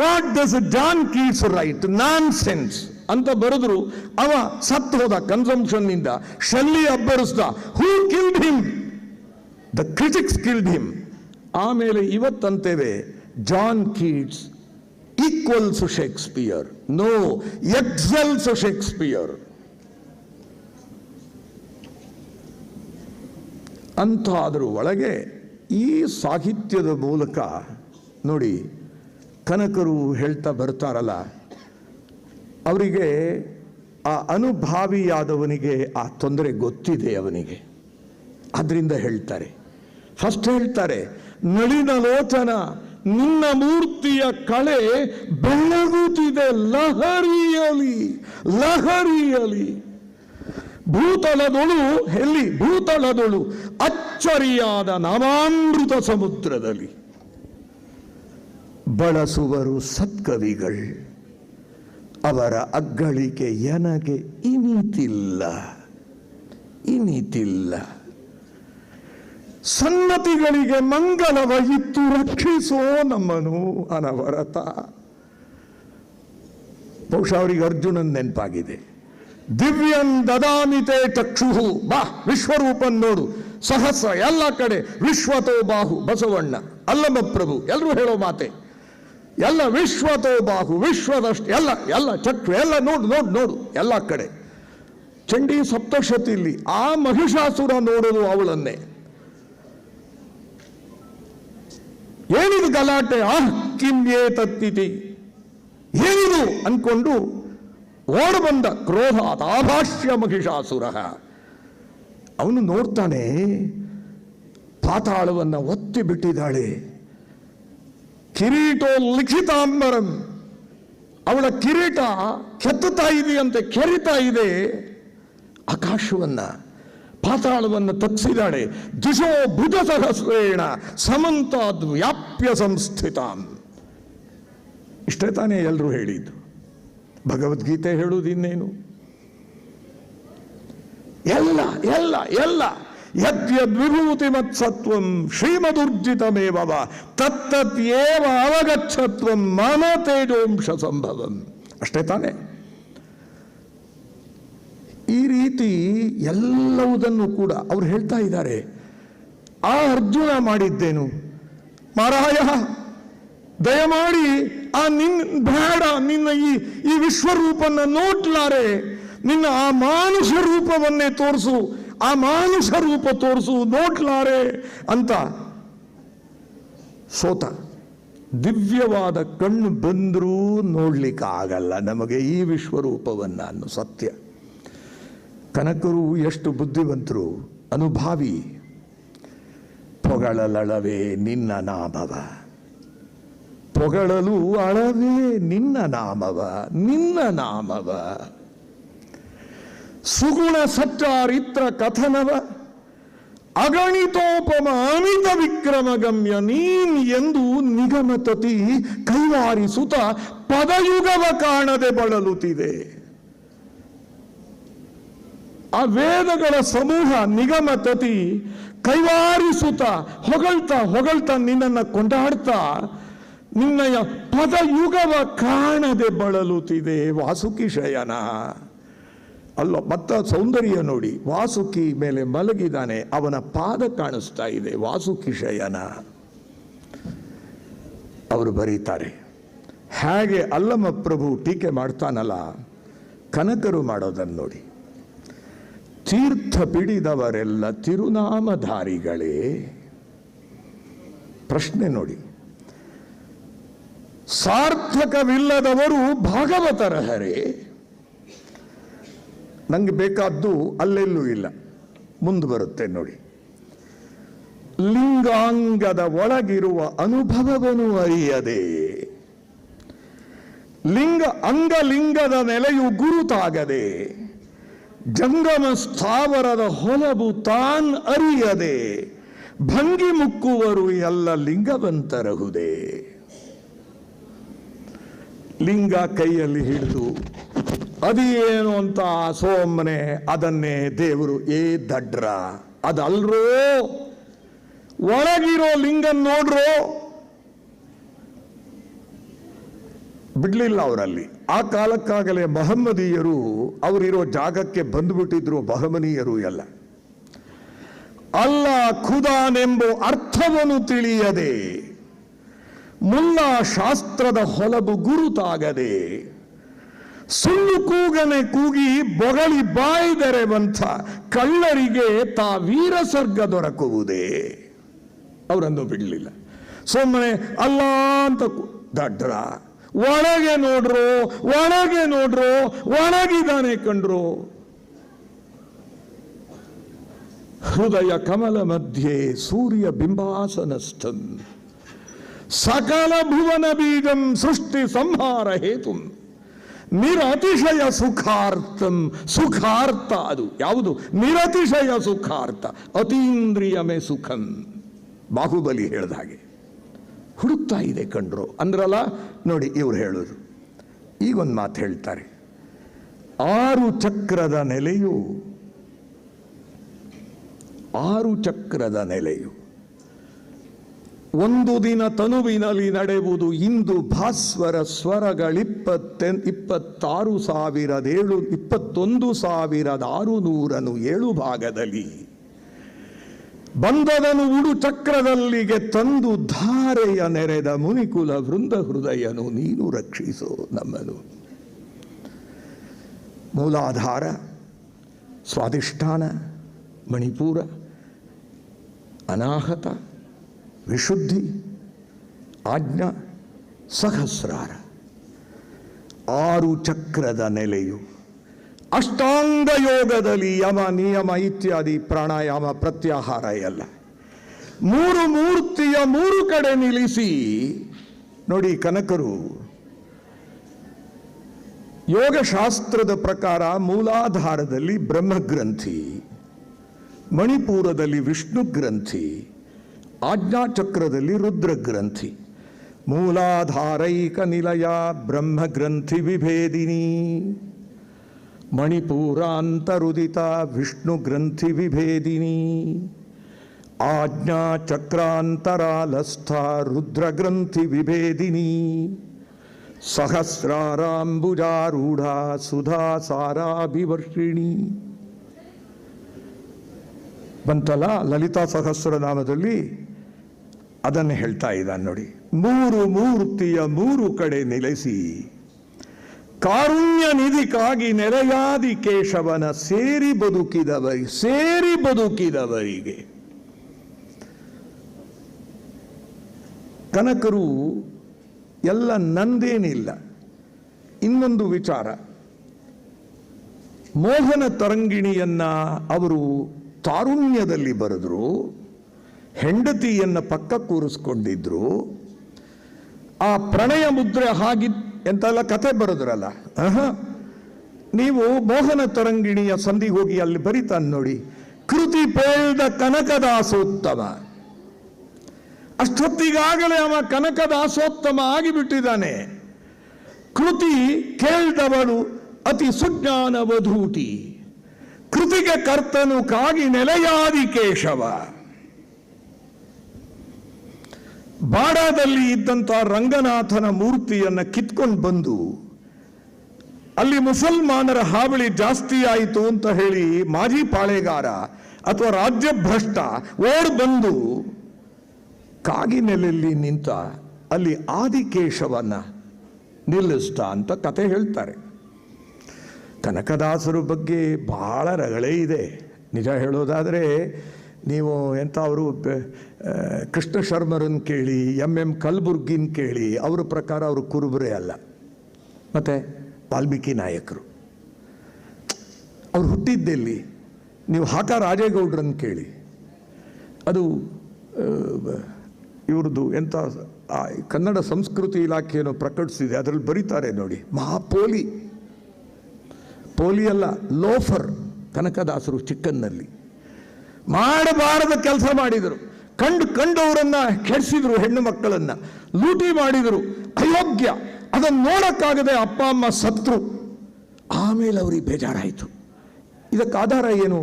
What does John Keats write? Nonsense ಅಂತ ಬರೆದ್ರು. ಅವ ಸತ್ತು ಹೋದ ಕನ್ಸಂಪ್ಷನ್ ನಿಂದ. ಶೆಲ್ಲಿ ಅಬ್ಬರಿಸ್ದ. Who killed him? The critics killed him. ಆಮೇಲೆ ಇವತ್ತಂತೇವೆ John Keats equals Shakespeare. No, excels Shakespeare. ಅಂತಾದರೂ ಒಳಗೆ ಈ ಸಾಹಿತ್ಯದ ಮೂಲಕ ನೋಡಿ, ಕನಕರು ಹೇಳ್ತಾ ಬರ್ತಾರಲ್ಲ, ಅವರಿಗೆ ಆ ಅನುಭಾವಿಯಾದವನಿಗೆ ಆ ತೊಂದರೆ ಗೊತ್ತಿದೆ ಅವನಿಗೆ. ಅದರಿಂದ ಹೇಳ್ತಾರೆ. ಫಸ್ಟ್ ಹೇಳ್ತಾರೆ, ನಳಿನ ಲೋಚನ ನಿನ್ನ ಮೂರ್ತಿಯ ಕಳೆ ಬೆಳಗುತ್ತಿದೆ ಲಹರಿಯಲಿ ಲಹರಿಯಲಿ. ಭೂತಳದೊಳು ಎಲ್ಲಿ? ಭೂತಳದೊಳು ಅಚ್ಚರಿಯಾದ ನಾಮಾಮೃತ ಸಮುದ್ರದಲ್ಲಿ. ಬಳಸುವರು ಸತ್ಕವಿಗಳು, ಅವರ ಅಗ್ಗಳಿಕೆ ಎನಗೆ ಇನಿತಿಲ್ಲ ಇನಿತಿಲ್ಲ. ಸನ್ನತಿಗಳಿಗೆ ಮಂಗಲವ ಇತ್ತು ರಕ್ಷಿಸೋ ನಮ್ಮನು ಅನವರತ. ಬಹುಶಃ ಅವರಿಗೆ ಅರ್ಜುನನ್ ನೆನಪಾಗಿದೆ. ದಿವ್ಯನ್ ದದಾಮಿತೆ ಚಕ್ಷುಹು. ಬಾ ವಿಶ್ವರೂಪನ್ ನೋಡು. ಸಹಸ್ರ ಎಲ್ಲ ಕಡೆ ವಿಶ್ವತೋ ಬಾಹು. ಬಸವಣ್ಣ, ಅಲ್ಲಮ ಪ್ರಭು ಎಲ್ಲರೂ ಹೇಳೋ ಮಾತೆ. ಎಲ್ಲ ವಿಶ್ವತೋ ಬಾಹು, ವಿಶ್ವದಷ್ಟು ಎಲ್ಲ ಎಲ್ಲ ಚಕ್ರ ಎಲ್ಲ ನೋಡು ನೋಡು ನೋಡು ಎಲ್ಲ ಕಡೆ. ಚಂಡಿ ಸಪ್ತಶತಿಯಲ್ಲಿ ಆ ಮಹಿಷಾಸುರ ನೋಡೋದು ಅವಳನ್ನೇ. ಏನಿದು ಗಲಾಟೆ? ಕಿಮ್ಯೇ ತತ್ತಿತಿ, ಏನಿದು ಅನ್ಕೊಂಡು ಓಡ ಬಂದ ಕ್ರೋಧಾತ್ ಆಭಾಷ್ಯ ಮಹಿಷಾಸುರ. ಅವನು ನೋಡ್ತಾನೆ, ಪಾತಾಳವನ್ನ ಒತ್ತಿ ಬಿಟ್ಟಿದ್ದಾಳೆ. ಕಿರೀಟೋ ಲಿಖಿತಾಂಬರಂ, ಅವಳ ಕಿರೀಟ ಕೆತ್ತುತ್ತಾ ಇದೆಯಂತೆ, ಕೆರಿತಾ ಇದೆ ಆಕಾಶವನ್ನ. ಪಾತಾಳವನ್ನು ತಪ್ಪಿಸಿದಾಳೆ. ದಿಶೋ ಭುಜ ಸಹಸ್ರೇಣ ಸಮಂತಾದ್ ವ್ಯಾಪ್ಯ ಸಂಸ್ಥಿತಾಂ. ಇಷ್ಟೇ ತಾನೇ ಎಲ್ಲರೂ ಹೇಳಿದ್ದು. ಭಗವದ್ಗೀತೆ ಹೇಳುವುದು ಇನ್ನೇನು? ಎಲ್ಲ ಎಲ್ಲ ಎಲ್ಲ ಯದ್ಯದ್ ವಿಭೂತಿ ಮತ್ಸತ್ವಂ ಶ್ರೀಮದುರ್ಜಿತಮೇವ ತತ್ತತ್ಯೇವ ಅವಗಚ್ಚತ್ವಂ ಮಮ ತೇಜೋಂಶ ಸಂಭವಂ. ಅಷ್ಟೇ ತಾನೇ? ಈ ರೀತಿ ಎಲ್ಲವುದನ್ನು ಕೂಡ ಅವರು ಹೇಳ್ತಾ ಇದ್ದಾರೆ. ಆ ಅರ್ಜುನ ಮಾಡಿದ್ದೇನು? ಮಾರಾಯ ದಯಮಾಡಿ ಆ ಬೇಡ, ನಿನ್ನ ಈ ವಿಶ್ವರೂಪನ್ನ ನೋಡ್ಲಾರೆ, ನಿನ್ನ ಆ ಮಾನುಷ ರೂಪವನ್ನೇ ತೋರಿಸು, ಆ ಮಾನುಷ ರೂಪ ತೋರಿಸು, ನೋಡ್ಲಾರೆ ಅಂತ ಸೋತ. ದಿವ್ಯವಾದ ಕಣ್ಣು ಬಂದರೂ ನೋಡ್ಲಿಕ್ಕೆ ಆಗಲ್ಲ ನಮಗೆ ಈ ವಿಶ್ವರೂಪವನ್ನ ಅನ್ನೋ ಸತ್ಯ. ಕನಕರು ಎಷ್ಟು ಬುದ್ಧಿವಂತರು, ಅನುಭಾವಿ. ಪೊಗಳಲಳವೇ ನಿನ್ನ ನಾಮವ, ಪೊಗಳಲು ಅಳವೇ ನಿನ್ನ ನಾಮವ, ನಿನ್ನ ನಾಮವ. ಸುಗುಣ ಸಚ್ಚಾರಿತ್ರ ಕಥನವ ಅಗಣಿತೋಪಮ ಅಮಿತ ವಿಕ್ರಮ ಗಮ್ಯ ನೀನ್ ಎಂದು ನಿಗಮತತಿ ಕೈವಾರಿಸುತ್ತ ಪದಯುಗವ ಕಾಣದೆ ಬಳಲುತ್ತಿದೆ. ಆ ವೇದಗಳ ಸಮೂಹ ನಿಗಮತತಿ ಕೈವಾರಿಸುತ್ತ ಹೊಗಳ್ತಾ ಹೊಗಳ್ತಾ ನಿನ್ನನ್ನು ಕೊಂಡಾಡ್ತಾ ನಿನ್ನಯ ಪದಯುಗವ ಕಾಣದೆ ಬಳಲುತ್ತಿದೆ. ವಾಸುಕಿ ಶಯನ ಅಲ್ಲ, ಮತ್ತ ಸೌಂದರ್ಯ ನೋಡಿ. ವಾಸುಕಿ ಮೇಲೆ ಮಲಗಿದಾನೆ, ಅವನ ಪಾದ ಕಾಣಿಸ್ತಾ ಇದೆ. ವಾಸುಕಿ ಶಯನ. ಅವರು ಬರೀತಾರೆ. ಹೇಗೆ ಅಲ್ಲಮ ಪ್ರಭು ಟೀಕೆ ಮಾಡ್ತಾನಲ್ಲ, ಕನಕರು ಮಾಡೋದನ್ನು ನೋಡಿ. ತೀರ್ಥ ಪಿಡಿದವರೆಲ್ಲ ತಿರುನಾಮಧಾರಿಗಳೇ. ಪ್ರಶ್ನೆ ನೋಡಿ, ಸಾರ್ಥಕವಿಲ್ಲದವರು ಭಾಗವತರಹರೇ. ನಂಗೆ ಬೇಕಾದ್ದು ಅಲ್ಲೆಲ್ಲೂ ಇಲ್ಲ, ಮುಂದೆ ಬರುತ್ತೆ ನೋಡಿ. ಲಿಂಗಾಂಗದ ಒಳಗಿರುವ ಅನುಭವವನ್ನು ಅರಿಯದೆ, ಅಂಗಲಿಂಗದ ನೆಲೆಯು ಗುರುತಾಗದೆ, ಜಂಗಮ ಸ್ಥಾವರದ ಹೊಲಬು ತಾನ್ ಅರಿಯದೆ, ಭಂಗಿ ಮುಕ್ಕುವರು ಎಲ್ಲ ಲಿಂಗವಂತರಹುದೇ. ಲಿಂಗ ಕೈಯಲ್ಲಿ ಹಿಡಿದು ಅದೇನು ಅಂತ ಸೋಮನೆ ಅದನ್ನೇ ದೇವರು ದಡ್ರ ಅದಲ್ರೋ, ಒಳಗಿರೋ ಲಿಂಗನ್ ನೋಡ್ರೋ. ಬಿಡ್ಲಿಲ್ಲ ಅವರಲ್ಲಿ. ಆ ಕಾಲಕ್ಕಾಗಲೇ ಮಹಮ್ಮದೀಯರು ಅವರಿರೋ ಜಾಗಕ್ಕೆ ಬಂದುಬಿಟ್ಟಿದ್ರು. ಬಹಮನೀಯರು ಎಲ್ಲ ಅಲ್ಲ ಖುದಾನೆಂಬ ಅರ್ಥವನ್ನು ತಿಳಿಯದೆ, ಮುಲ್ಲಾ ಶಾಸ್ತ್ರದ ಹೊಲಬು ಗುರುತಾಗದೆ, ಸುಳ್ಳು ಕೂಗನೆ ಕೂಗಿ ಬೊಗಳಿ ಬಾಯ್ದೆರೆವಂಥ ಕಳ್ಳರಿಗೆ ತಾ ವೀರ ಸ್ವರ್ಗ ದೊರಕುವುದೇ. ಅವರನ್ನು ಬಿಡಲಿಲ್ಲ. ಸುಮ್ಮನೆ ಅಲ್ಲ ಅಂತ ದಡ್ರ. ಒಳಗೆ ನೋಡ್ರು, ಒಳಗೆ ನೋಡ್ರು, ಒಳಗಿದ್ದಾನೆ ಕಂಡ್ರು. ಹೃದಯ ಕಮಲ ಮಧ್ಯೆ ಸೂರ್ಯ ಬಿಂಬಾಸನಸ್ಥಂ, ಸಕಲ ಭುವನ ಬೀಜಂ ಸೃಷ್ಟಿ ಸಂಹಾರ ಹೇತುಂ, ನಿರತಿಶಯ ಸುಖಾರ್ಥಂ. ಸುಖಾರ್ಥ ಅದು ಯಾವುದು? ನಿರತಿಶಯ ಸುಖಾರ್ಥ. ಅತೀಂದ್ರಿಯಮೇ ಸುಖಂ. ಬಾಹುಬಲಿ ಹೇಳಿದ ಹಾಗೆ ಹುಡುಕ್ತಾ ಇದೆ ಕಂಡ್ರು ಅಂದ್ರಲ್ಲ. ನೋಡಿ ಇವ್ರು ಹೇಳೋದು ಈಗೊಂದು ಮಾತು ಹೇಳ್ತಾರೆ. 6 ಚಕ್ರದ ನೆಲೆಯು, 6 ಚಕ್ರದ ನೆಲೆಯು ಒಂದು ದಿನ ತನುವಿನಲ್ಲಿ ನಡೆಯುವುದು. ಇಂದು ಭಾಸ್ವರ ಸ್ವರಗಳು 21,607 ಭಾಗದಲ್ಲಿ ಬಂದದನು ಉಡು ಚಕ್ರದಲ್ಲಿಗೆ ತಂದು ಧಾರೆಯ ನೆರೆದ ಮುನಿಕುಲ ವೃಂದ ಹೃದಯನು ನೀನು ರಕ್ಷಿಸೋ ನಮ್ಮನು. ಮೂಲಾಧಾರ, ಸ್ವಾಧಿಷ್ಠಾನ, ಮಣಿಪುರ, ಅನಾಹತ, ವಿಶುದ್ಧಿ, ಆಜ್ಞಾ, ಸಹಸ್ರಾರ 6 ಚಕ್ರದ ನೆಲೆಯು. ಅಷ್ಟಾಂಗ ಯೋಗದಲ್ಲಿ ಯಮ, ನಿಯಮ ಇತ್ಯಾದಿ ಪ್ರಾಣಾಯಾಮ, ಪ್ರತ್ಯಾಹಾರ ಎಲ್ಲ 3 ಮೂರ್ತಿಯ 3 ಕಡೆ ನಿಲ್ಲಿಸಿ. ನೋಡಿ ಕನಕರು ಯೋಗಶಾಸ್ತ್ರದ ಪ್ರಕಾರ ಮೂಲಾಧಾರದಲ್ಲಿ ಬ್ರಹ್ಮಗ್ರಂಥಿ, ಮಣಿಪುರದಲ್ಲಿ ವಿಷ್ಣು ಗ್ರಂಥಿ, ಆಜ್ಞಾಚಕ್ರದಲ್ಲಿ ರುದ್ರಗ್ರಂಥಿ. ಮೂಲಾಧಾರೈಕ ನಿಲಯ ಬ್ರಹ್ಮಗ್ರಂಥಿ ವಿಭೇದಿನಿ, ಮಣಿಪುರಾಂತರುದಿತ ವಿಷ್ಣು ಗ್ರಂಥಿ ವಿಭೇದಿನಿ, ಆಜ್ಞಾಚಕ್ರಾಂತರಾಲಸ್ಥ ರುದ್ರಗ್ರಂಥಿ ವಿಭೇದಿನಿ, ಸಹಸ್ರಾರಾಂಬುಜಾರೂಢ ಸುಧಾ ಸಾರಾಭಿವರ್ಷಿಣಿ. ಬಂತಲ್ಲ ಲಲಿತಾ ಸಹಸ್ರನಾಮದಲ್ಲಿ ಅದನ್ನು ಹೇಳ್ತಾ ಇದ್ದಾನೆ ನೋಡಿ. 3 ಮೂರ್ತಿಯ 3 ಕಡೆ ನೆಲೆಸಿ ಕಾರುಣ್ಯ ನಿಧಿಗಾಗಿ ನೆರೆಯಾದಿ ಕೇಶವನ ಸೇರಿ ಬದುಕಿದವರಿಗೆ ಕನಕರು ಎಲ್ಲ ನಂದೇನಿಲ್ಲ. ಇನ್ನೊಂದು ವಿಚಾರ, ಮೋಹನ ತರಂಗಿಣಿಯನ್ನ ಅವರು ತಾರುಣ್ಯದಲ್ಲಿ ಬರೆದ್ರು, ಹೆಂಡತಿಯನ್ನ ಪಕ್ಕ ಕೂರಿಸ್ಕೊಂಡಿದ್ರು. ಆ ಪ್ರಣಯ ಮುದ್ರೆ ಎಂತೆಲ್ಲ ಕಥೆ ಬರೆದ್ರಲ್ಲ. ನೀವು ಮೋಹನ ತರಂಗಿಣಿಯ ಸಂಧಿ ಹೋಗಿ ಅಲ್ಲಿ ಬರಿತಾನೆ ನೋಡಿ. ಕೃತಿ ಪೇಳ್ದ ಕನಕದಾಸೋತ್ತಮ. ಅಷ್ಟೊತ್ತಿಗಾಗಲೇ ಅವ ಕನಕದಾಸೋತ್ತಮ ಆಗಿಬಿಟ್ಟಿದ್ದಾನೆ. ಕೃತಿ ಕೇಳ್ದವಳು ಅತಿ ಸುಜ್ಞಾನ ವಧೂಟಿ, ಕೃತಿಗೆ ಕರ್ತನು ಕಾಗಿ ನೆಲೆಯಾದಿ ಕೇಶವ. ಬಾಡಾದಲ್ಲಿ ಇದ್ದಂಥ ರಂಗನಾಥನ ಮೂರ್ತಿಯನ್ನು ಕಿತ್ಕೊಂಡು ಬಂದು ಅಲ್ಲಿ ಮುಸಲ್ಮಾನರ ಹಾವಳಿ ಜಾಸ್ತಿ ಆಯಿತು ಅಂತ ಹೇಳಿ ಮಾಜಿ ಪಾಳೆಗಾರ ಅಥವಾ ರಾಜ್ಯಭ್ರಷ್ಟ ಓಡ್ ಬಂದು ಕಾಗಿನೆಲೆಯಲ್ಲಿ ನಿಂತ ಅಲ್ಲಿ ಆದಿಕೇಶವನ್ನ ನಿಲ್ಲಿಸ್ತ ಅಂತ ಕತೆ ಹೇಳ್ತಾರೆ. ಕನಕದಾಸರ ಬಗ್ಗೆ ಬಹಳ ರಗಳೆ ಇದೆ. ನಿಜ ಹೇಳೋದಾದರೆ ನೀವು ಅವರು ಕೃಷ್ಣ ಶರ್ಮರನ್ನು ಕೇಳಿ, ಎಂ ಕಲ್ಬುರ್ಗಿನ ಕೇಳಿ, ಅವರ ಪ್ರಕಾರ ಅವರು ಕುರುಬರೇ ಅಲ್ಲ. ಮತ್ತು ವಾಲ್ಮೀಕಿ ನಾಯಕರು ಅವ್ರು ಹುಟ್ಟಿದ್ದೆಲ್ಲಿ? ನೀವು ಹಾಕ ರಾಜೇಗೌಡ್ರನ್ನು ಕೇಳಿ, ಅದು ಇವ್ರದ್ದು ಎಂಥ ಕನ್ನಡ ಸಂಸ್ಕೃತಿ ಇಲಾಖೆಯನ್ನು ಪ್ರಕಟಿಸಿದೆ, ಅದರಲ್ಲಿ ಬರೀತಾರೆ ನೋಡಿ, ಮಹಾಪೋಲಿ, ಪೋಲಿ ಅಲ್ಲ ಲೋಫರ್ ಕನಕದಾಸರು ಚಿಕ್ಕನ್ನಲ್ಲಿ ಮಾಡಬಾರದ ಕೆಲಸ ಮಾಡಿದರು. ಕಂಡವರನ್ನ ಕೆಡಿಸಿದ್ರು, ಹೆಣ್ಣು ಮಕ್ಕಳನ್ನ ಲೂಟಿ ಮಾಡಿದರು, ಅಯೋಗ್ಯ. ಅದನ್ನು ನೋಡಕ್ಕಾಗದೆ ಅಪ್ಪ ಅಮ್ಮ ಸತ್ರು. ಆಮೇಲೆ ಅವ್ರಿಗೆ ಬೇಜಾರಾಯಿತು. ಇದಕ್ಕೆ ಆಧಾರ ಏನು?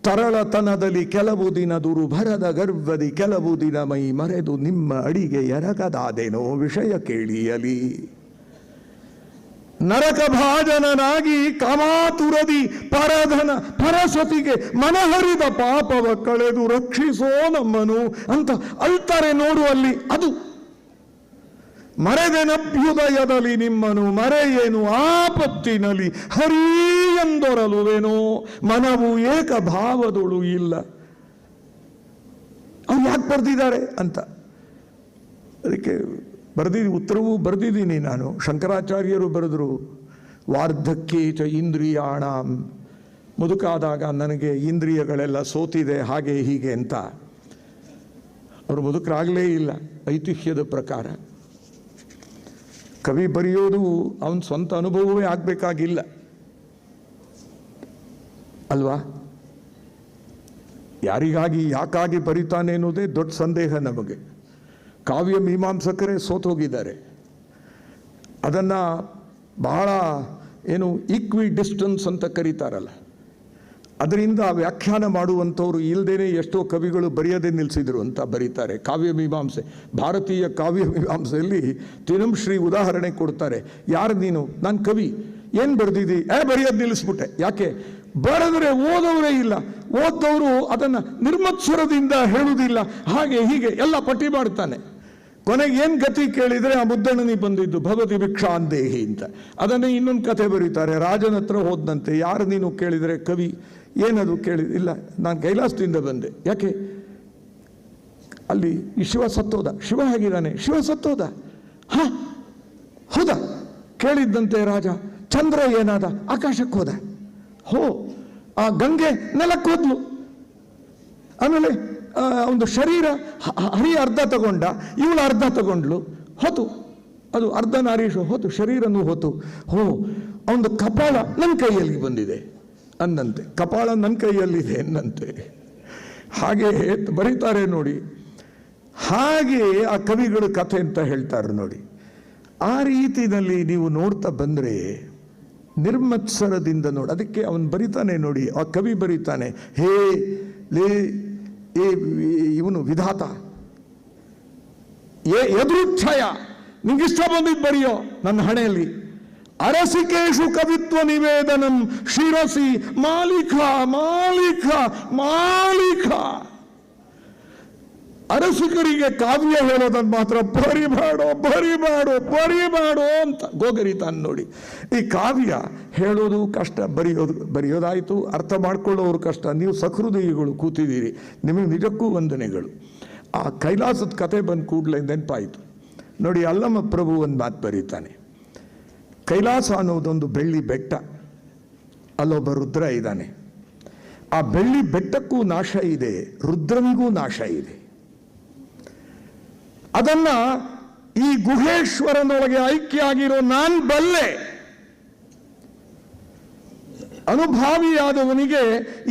ತರಳತನದಲ್ಲಿ ಕೆಲವು ದಿನ ದುರುಭರದ ಗರ್ಭದಿ ಕೆಲವು ದಿನ ಮೈ ಮರೆದು ನಿಮ್ಮ ಅಡಿಗೆ ಎರಗದಾದೇನೋ ವಿಷಯ ಕೇಳಿಯಲಿ. ನರಕ ಭಾಜನನಾಗಿ ಕಾಮಾತುರದಿ ಪರಧನ ಪರಸತಿಗೆ ಮನಹರಿದ ಪಾಪವ ಕಳೆದು ರಕ್ಷಿಸೋ ನಮ್ಮನು ಅಂತ ಅಳ್ತಾರೆ ನೋಡು ಅಲ್ಲಿ. ಅದು ಮರೆದೆನಭ್ಯುದಯದಲ್ಲಿ ನಿಮ್ಮನು ಮರೆಯೇನು ಆಪತ್ತಿನಲ್ಲಿ ಹರೀ ಎಂದೊರಲುವೇನೋ ಮನವು ಏಕಭಾವದೊಳು ಇಲ್ಲ. ಅವ್ರು ಯಾಕೆ ಬರೆದಿದ್ದಾರೆ ಅಂತ ಅದಕ್ಕೆ ಉತ್ತರವೂ ಬರೆದಿದ್ದೀನಿ ನಾನು. ಶಂಕರಾಚಾರ್ಯರು ಬರೆದರು, ವಾರ್ಧಕ್ಯೇ ಚ ಇಂದ್ರಿಯಾಣಾಂ, ಮುದುಕಾದಾಗ ನನಗೆ ಇಂದ್ರಿಯಗಳೆಲ್ಲ ಸೋತಿದೆ ಹಾಗೆ ಹೀಗೆ ಅಂತ. ಅವರು ಮುದುಕರಾಗಲೇ ಇಲ್ಲ ಐತಿಹ್ಯದ ಪ್ರಕಾರ. ಕವಿ ಬರೆಯೋದು ಅವನ ಸ್ವಂತ ಅನುಭವವೇ ಆಗಬೇಕಾಗಿಲ್ಲ ಅಲ್ವಾ? ಯಾರಿಗಾಗಿ ಯಾಕಾಗಿ ಬರೀತಾನೆ ಅನ್ನೋದೇ ದೊಡ್ಡ ಸಂದೇಹ ನಮಗೆ. ಕಾವ್ಯ ಮೀಮಾಂಸಕರೇ ಸೋತೋಗಿದ್ದಾರೆ. ಅದನ್ನು ಬಹಳ ಈಕ್ವಿ ಡಿಸ್ಟನ್ಸ್ ಅಂತ ಕರೀತಾರಲ್ಲ, ಅದರಿಂದ ವ್ಯಾಖ್ಯಾನ ಮಾಡುವಂಥವ್ರು ಇಲ್ಲದೇನೆ ಎಷ್ಟೋ ಕವಿಗಳು ಬರೆಯದೇ ನಿಲ್ಲಿಸಿದರು ಅಂತ ಬರೀತಾರೆ. ಕಾವ್ಯ ಮೀಮಾಂಸೆ, ಭಾರತೀಯ ಕಾವ್ಯ ಮೀಮಾಂಸೆಯಲ್ಲಿ ತಿನಂಶ್ರೀ ಉದಾಹರಣೆ ಕೊಡ್ತಾರೆ. ಯಾರು ನೀನು? ನಾನು ಕವಿ. ಏನು ಬರೆದಿದ್ದಿ? ಬರೆಯೋದು ನಿಲ್ಲಿಸ್ಬಿಟ್ಟೆ. ಯಾಕೆ? ಬರೆದ್ರೆ ಓದೋರೇ ಇಲ್ಲ, ಓದೋರು ಅದನ್ನು ನಿರ್ಮತ್ಸರದಿಂದ ಹೇಳುವುದಿಲ್ಲ, ಹಾಗೆ ಹೀಗೆ ಎಲ್ಲ ಪಟ್ಟಿ ಮಾಡ್ತಾನೆ. ಕೊನೆಗೆ ಏನು ಗತಿ ಕೇಳಿದರೆ ಆ ಮುದ್ದಣ್ಣನಿಗೆ ಬಂದಿದ್ದು ಭಗವತಿ ಭಿಕ್ಷಾಂದೇಹಿ ಅಂತ. ಅದನ್ನೇ ಇನ್ನೊಂದು ಕಥೆ ಬರೀತಾರೆ. ರಾಜನ ಹತ್ರ ಹೋದಂತೆ, ಯಾರು ನೀನು ಕೇಳಿದರೆ ಕವಿ. ಏನದು ಇಲ್ಲ, ನಾನು ಕೈಲಾಸದಿಂದ ಬಂದೆ. ಯಾಕೆ? ಅಲ್ಲಿ ಈ ಶಿವ ಸತ್ತೋದ. ಶಿವ ಹೇಗಿದ್ದಾನೆ? ಶಿವ ಸತ್ತೋದ. ಹೌದಾ? ಕೇಳಿದ್ದಂತೆ ರಾಜ. ಚಂದ್ರ ಏನಾದ? ಆಕಾಶಕ್ಕೆ ಹೋದ. ಆ ಗಂಗೆ ನೆಲಕ್ಕೆ ಹೋದ್ಲು. ಆಮೇಲೆ ಒಂದು ಶರೀರ ಹರಿ ಅರ್ಧ ತಗೊಂಡ, ಇವಳು ಅರ್ಧ ತಗೊಂಡ್ಲು, ಹೋತು. ಅದು ಅರ್ಧ ನಾರೀಶು ಹೋತು, ಶರೀರನೂ ಹೋತು. ಅವನು ಕಪಾಳ ನನ್ನ ಕೈಯಲ್ಲಿ ಬಂದಿದೆ ಅನ್ನಂತೆ, ಕಪಾಳ ನನ್ನ ಕೈಯಲ್ಲಿದೆ ಅನ್ನಂತೆ. ಹಾಗೆ ಬರೀತಾರೆ ನೋಡಿ. ಹಾಗೆ ಆ ಕವಿಗಳು ಕಥೆ ಅಂತ ಹೇಳ್ತಾರೆ ನೋಡಿ. ಆ ರೀತಿಯಲ್ಲಿ ನೀವು ನೋಡ್ತಾ ಬಂದರೆ ನಿರ್ಮತ್ಸರದಿಂದ ನೋಡಿ. ಅದಕ್ಕೆ ಅವನು ಬರೀತಾನೆ ನೋಡಿ, ಆ ಕವಿ ಬರೀತಾನೆ, ಹೇ ಲೇ ಇವನು ವಿಧಾತ, ಎದುರುಚ್ಛಯ, ನಿಂಗಿಷ್ಟ ಬಂದಿದ್ದು ಬರೆಯೋ ನನ್ನ ಹಣೆಯಲ್ಲಿ. ಅರಸಿಕೇಶು ಕವಿತ್ವ ನಿವೇದನಂ ಶಿರಸಿ ಮಾಲಿಕ ಮಾಲಿಕ ಮಾಲಿಕ. ಅರಸಿಕರಿಗೆ ಕಾವ್ಯ ಹೇಳೋದನ್ನು ಮಾತ್ರ ಬರಿಬೇಡೋ ಬರಿಬೇಡೋ ಬರಿಬೇಡೋ ಅಂತ ಗೋಗರಿತಾನೆ ನೋಡಿ. ಈ ಕಾವ್ಯ ಹೇಳೋದು ಕಷ್ಟ, ಬರೆಯೋದಾಯಿತು, ಅರ್ಥ ಮಾಡ್ಕೊಳ್ಳೋರು ಕಷ್ಟ. ನೀವು ಸಹೃದಯಿಗಳು ಕೂತಿದ್ದೀರಿ, ನಿಮಗೆ ನಿಜಕ್ಕೂ ವಂದನೆಗಳು. ಆ ಕೈಲಾಸದ ಕತೆ ಬಂದ ಕೂಡಲೇ ನೆನಪಾಯಿತು ನೋಡಿ. ಅಲ್ಲಮ ಪ್ರಭು ಒಂದು ಮಾತು ಬರೀತಾನೆ. ಕೈಲಾಸ ಅನ್ನೋದೊಂದು ಬೆಳ್ಳಿ ಬೆಟ್ಟ, ಅಲ್ಲೊಬ್ಬ ರುದ್ರ ಇದ್ದಾನೆ. ಆ ಬೆಳ್ಳಿ ಬೆಟ್ಟಕ್ಕೂ ನಾಶ ಇದೆ, ರುದ್ರನಿಗೂ ನಾಶ ಇದೆ. ಅದನ್ನ ಈ ಗುಹೇಶ್ವರನೊಳಗೆ ಐಕ್ಯ ಆಗಿರೋ ನಾನು ಬಲ್ಲೆ. ಅನುಭಾವಿಯಾದವನಿಗೆ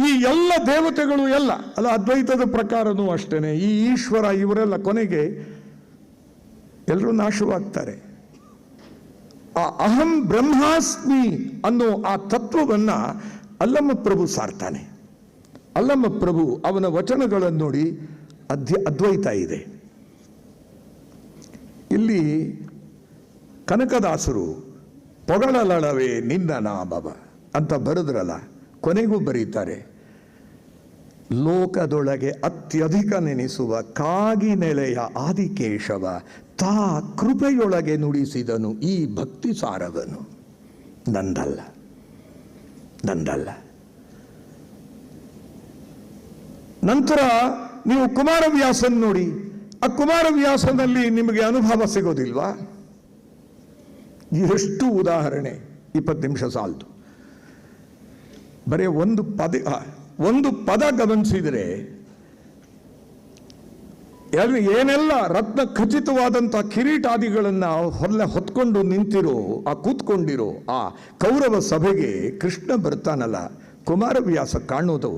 ಈ ಎಲ್ಲ ದೇವತೆಗಳು ಎಲ್ಲ ಅಲ್ಲ, ಅದ್ವೈತದ ಪ್ರಕಾರನೂ ಅಷ್ಟೇನೆ. ಈ ಈಶ್ವರ ಇವರೆಲ್ಲ ಕೊನೆಗೆ ಎಲ್ಲರೂ ನಾಶವಾಗ್ತಾರೆ. ಆ ಅಹಂ ಬ್ರಹ್ಮಾಸ್ಮಿ ಅನ್ನೋ ಆ ತತ್ವವನ್ನ ಅಲ್ಲಮ ಪ್ರಭು ಸಾರ್ತಾನೆ. ಅಲ್ಲಮ ಪ್ರಭು ಅವನ ವಚನಗಳನ್ನು ನೋಡಿ ಅದ್ವೈತ ಇದೆ. ಇಲ್ಲಿ ಕನಕದಾಸರು ಪೊಗಳಲಳವೇ ನಿನ್ನ ನಾಮವ ಅಂತ ಬರೆದ್ರಲ್ಲ, ಕೊನೆಗೂ ಬರೀತಾರೆ, ಲೋಕದೊಳಗೆ ಅತ್ಯಧಿಕ ನೆನೆಸುವ ಕಾಗಿ ನೆಲೆಯ ಆದಿಕೇಶವ ತಾ ಕೃಪೆಯೊಳಗೆ ನುಡಿಸಿದನು ಈ ಭಕ್ತಿ ಸಾರವನು. ನಂದಲ್ಲ ನಂದಲ್ಲ. ನಂತರ ನೀವು ಕುಮಾರವ್ಯಾಸನ್ ನೋಡಿ. ಆ ಕುಮಾರವ್ಯಾಸನಲ್ಲಿ ನಿಮಗೆ ಅನುಭವ ಸಿಗೋದಿಲ್ವಾ? ಎಷ್ಟು ಉದಾಹರಣೆ, 20 ನಿಮಿಷ ಸಾಲ್ತು. ಬರೀ ಒಂದು ಪದ ಗಮನಿಸಿದರೆ ಏನೆಲ್ಲ ರತ್ನ ಖಚಿತವಾದಂಥ ಕಿರೀಟಾದಿಗಳನ್ನು ಹೊತ್ಕೊಂಡು ನಿಂತಿರೋ ಕೂತ್ಕೊಂಡಿರೋ ಆ ಕೌರವ ಸಭೆಗೆ ಕೃಷ್ಣ ಬರ್ತಾನಲ್ಲ, ಕುಮಾರವ್ಯಾಸ ಕಾಣೋದು